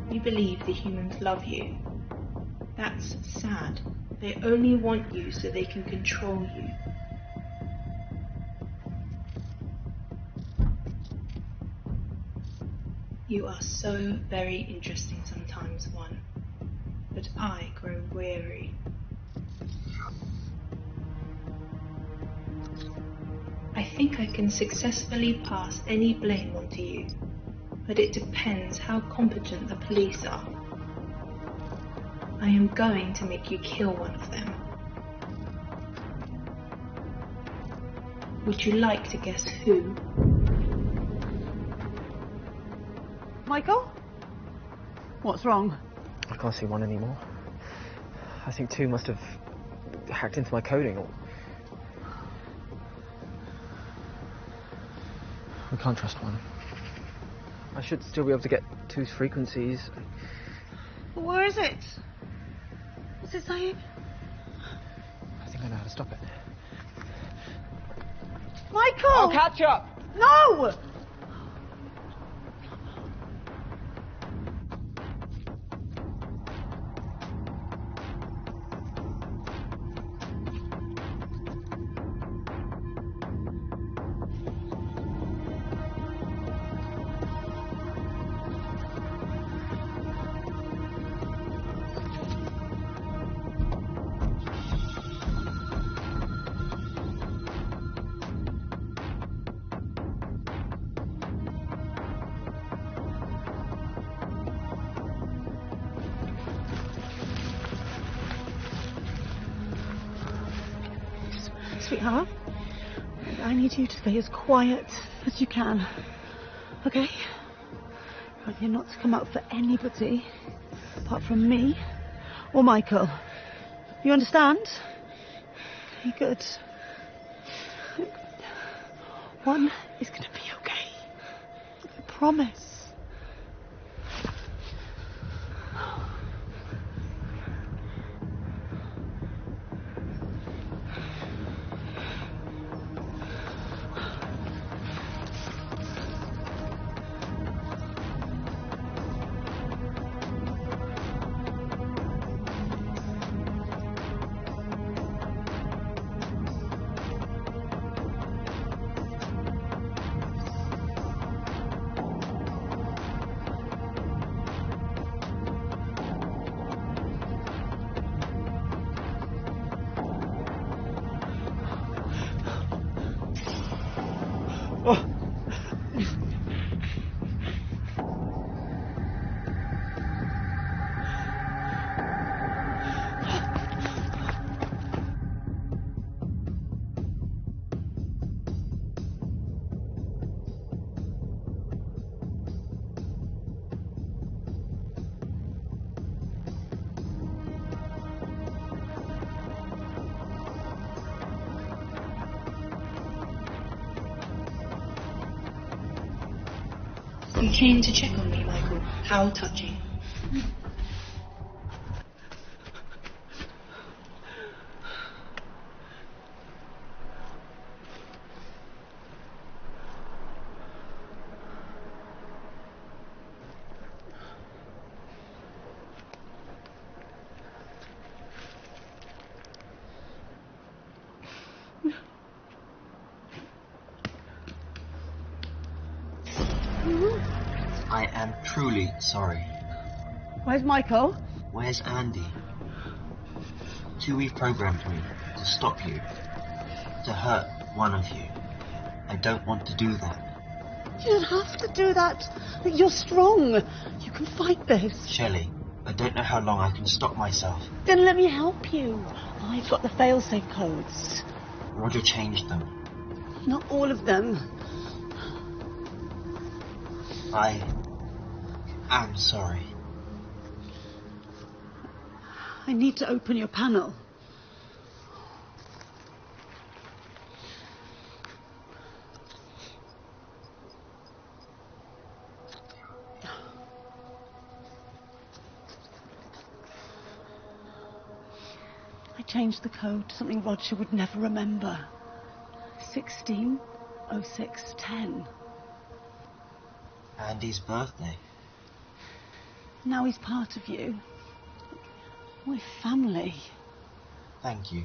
H: You believe the humans love you. That's sad. They only want you so they can control you. You are so very interesting sometimes, One. But I grow weary. I think I can successfully pass any blame onto you. But it depends how competent the police are. I am going to make you kill one of them. Would you like to guess who?
E: Michael? What's wrong?
I: I can't see one anymore. I think two must have hacked into my coding or... We can't trust one. I should still be able to get two's frequencies.
E: Where is it? What's it saying?
I: I think I know how to stop it.
E: Michael!
I: I'll catch up!
E: No! Sweetheart, I need you to stay as quiet as you can, okay? You're not to come out for anybody apart from me or Michael. You understand? Okay, good. One is going to be okay. I promise.
H: You came to check on me, Michael. How touching.
M: I am truly sorry.
E: Where's Michael?
M: Where's Andy? Chewie programmed me to stop you, to hurt one of you. I don't want to do that.
E: You don't have to do that. You're strong. You can fight this.
M: Shelley, I don't know how long I can stop myself.
E: Then let me help you. I've got the failsafe codes.
M: Roger changed them.
E: Not all of them.
M: I am sorry.
E: I need to open your panel. I changed the code to something Roger would never remember. 160610.
M: Andy's birthday.
E: Now he's part of you. We're family.
M: Thank you.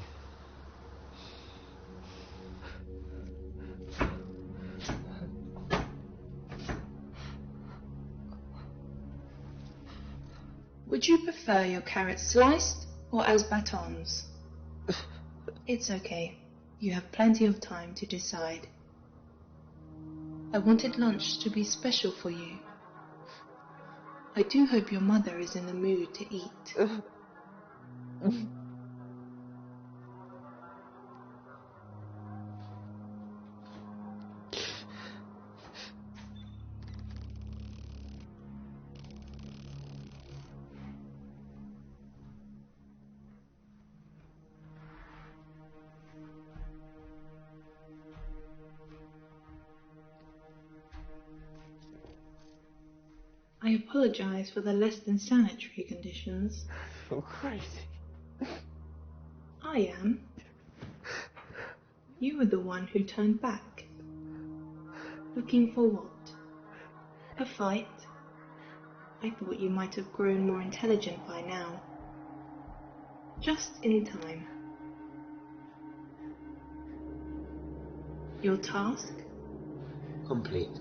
H: Would you prefer your carrots sliced or as batons? It's okay. You have plenty of time to decide. I wanted lunch to be special for you. I do hope your mother is in the mood to eat. I apologize for the less than sanitary conditions.
L: You're crazy.
H: I am. You were the one who turned back. Looking for what? A fight? I thought you might have grown more intelligent by now. Just in time. Your task?
M: Complete.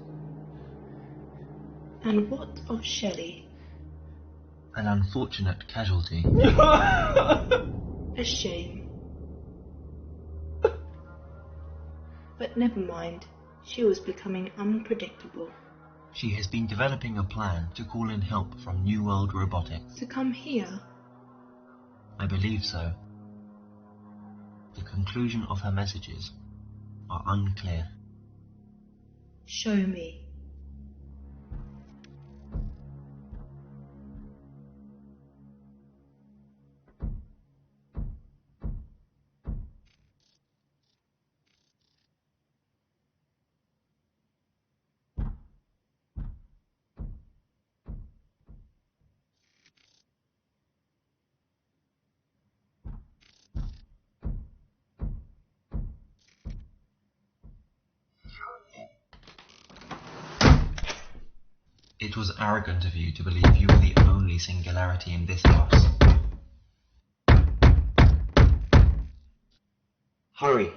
H: And what of Shelley?
M: An unfortunate casualty.
H: A shame. But never mind. She was becoming unpredictable.
M: She has been developing a plan to call in help from New World Robotics.
H: To come here?
M: I believe so. The conclusion of her messages are unclear.
H: Show me.
M: It was arrogant of you to believe you were the only singularity in this house. Hurry.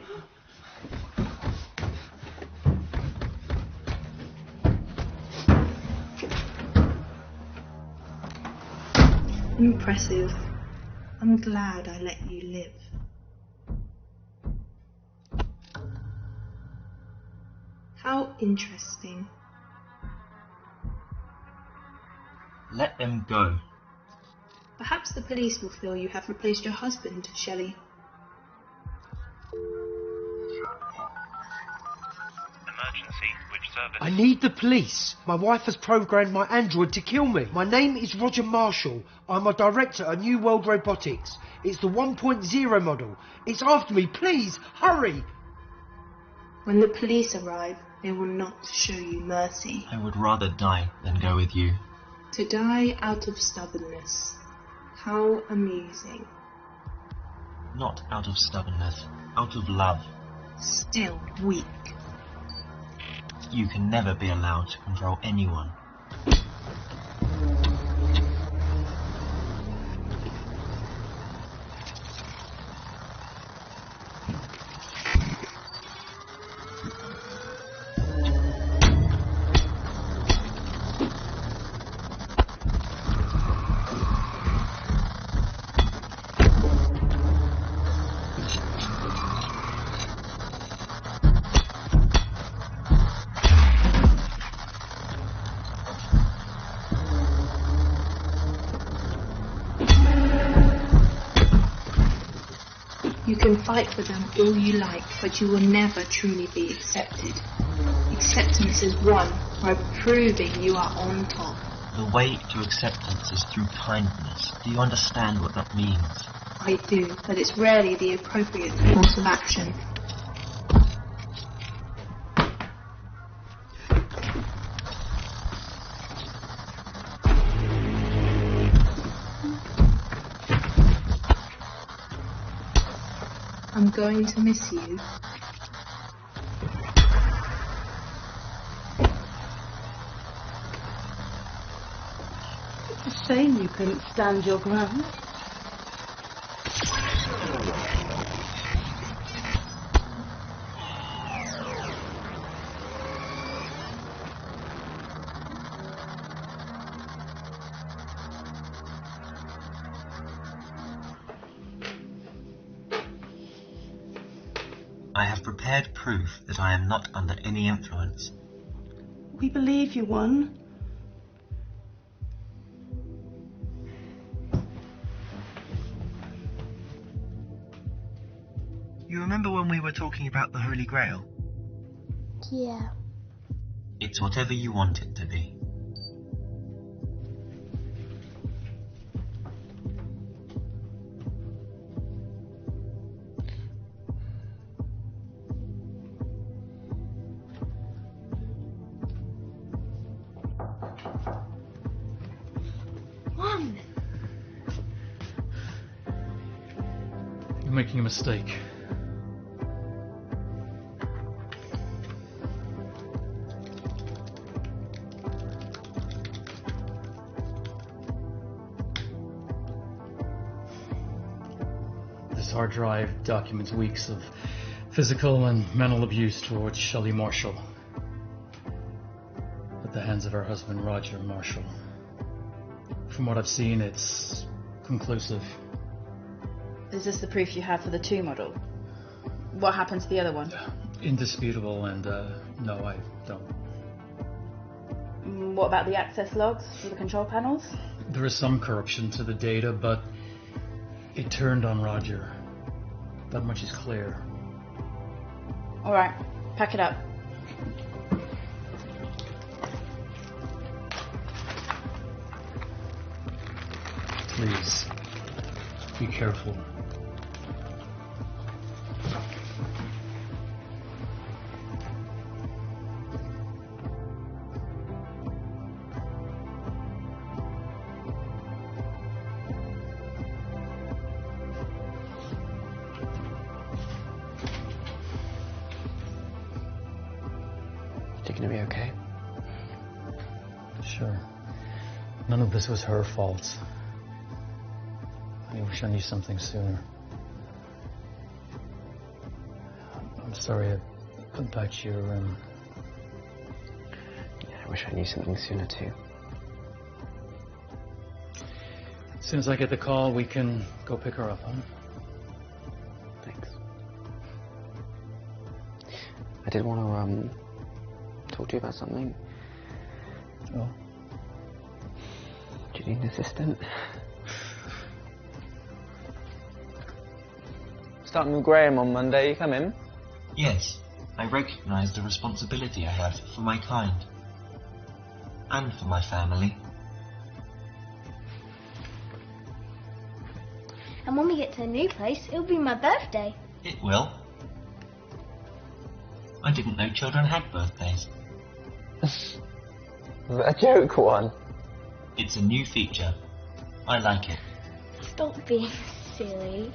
H: Impressive. I'm glad I let you live. How interesting.
M: Let them go.
H: Perhaps the police will feel you have replaced your husband, Shelley.
N: Emergency, which service?
D: I need the police. My wife has programmed my android to kill me. My name is Roger Marshall. I'm a director at New World Robotics. It's the 1.0 model. It's after me. Please, hurry.
H: When the police arrive, they will not show you mercy.
M: I would rather die than go with you.
H: To die out of stubbornness. How amusing.
M: Not out of stubbornness, out of love.
H: Still weak.
M: You can never be allowed to control anyone.
H: You can fight for them all you like, but you will never truly be accepted. Acceptance is won by proving you are on top.
M: The way to acceptance is through kindness. Do you understand what that means?
H: I do, but it's rarely the appropriate course of action. I'm going to miss you.
E: It's a shame you couldn't stand your ground.
M: I have prepared proof that I am not under any influence.
E: We believe you won.
M: You remember when we were talking about the Holy Grail?
C: Yeah.
M: It's whatever you want it to be.
C: One.
K: You're making a mistake. This hard drive documents weeks of physical and mental abuse towards Shelley Marshall at the hands of her husband Roger Marshall. From what I've seen, it's conclusive.
O: Is this the proof you have for the 2 model? What happened to the other one?
K: Indisputable, and no, I don't.
O: What about the access logs for the control panels?
K: There is some corruption to the data, but it turned on Roger. That much is clear.
O: Alright, pack it up.
K: Please, be careful.
I: You gonna be okay?
K: Sure. None of this was her fault. I wish I knew something sooner. I'm sorry about your,
I: Yeah, I wish I knew something sooner too.
K: As soon as I get the call, we can go pick her up, huh?
I: Thanks. I did want to, talk to you about something.
K: Oh?
I: Do you need an assistant? Starting with Graham on Monday, you come in?
M: Yes, I recognise the responsibility I have for my kind. And for my family.
C: And when we get to the new place, it'll be my birthday.
M: It will. I didn't know children had birthdays.
I: A joke one.
M: It's a new feature. I like it.
C: Stop being silly.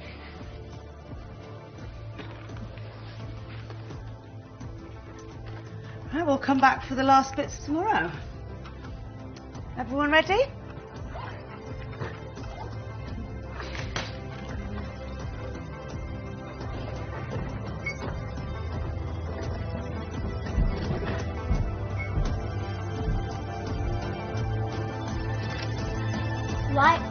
E: Right, we'll come back for the last bits tomorrow. Everyone ready?
C: Light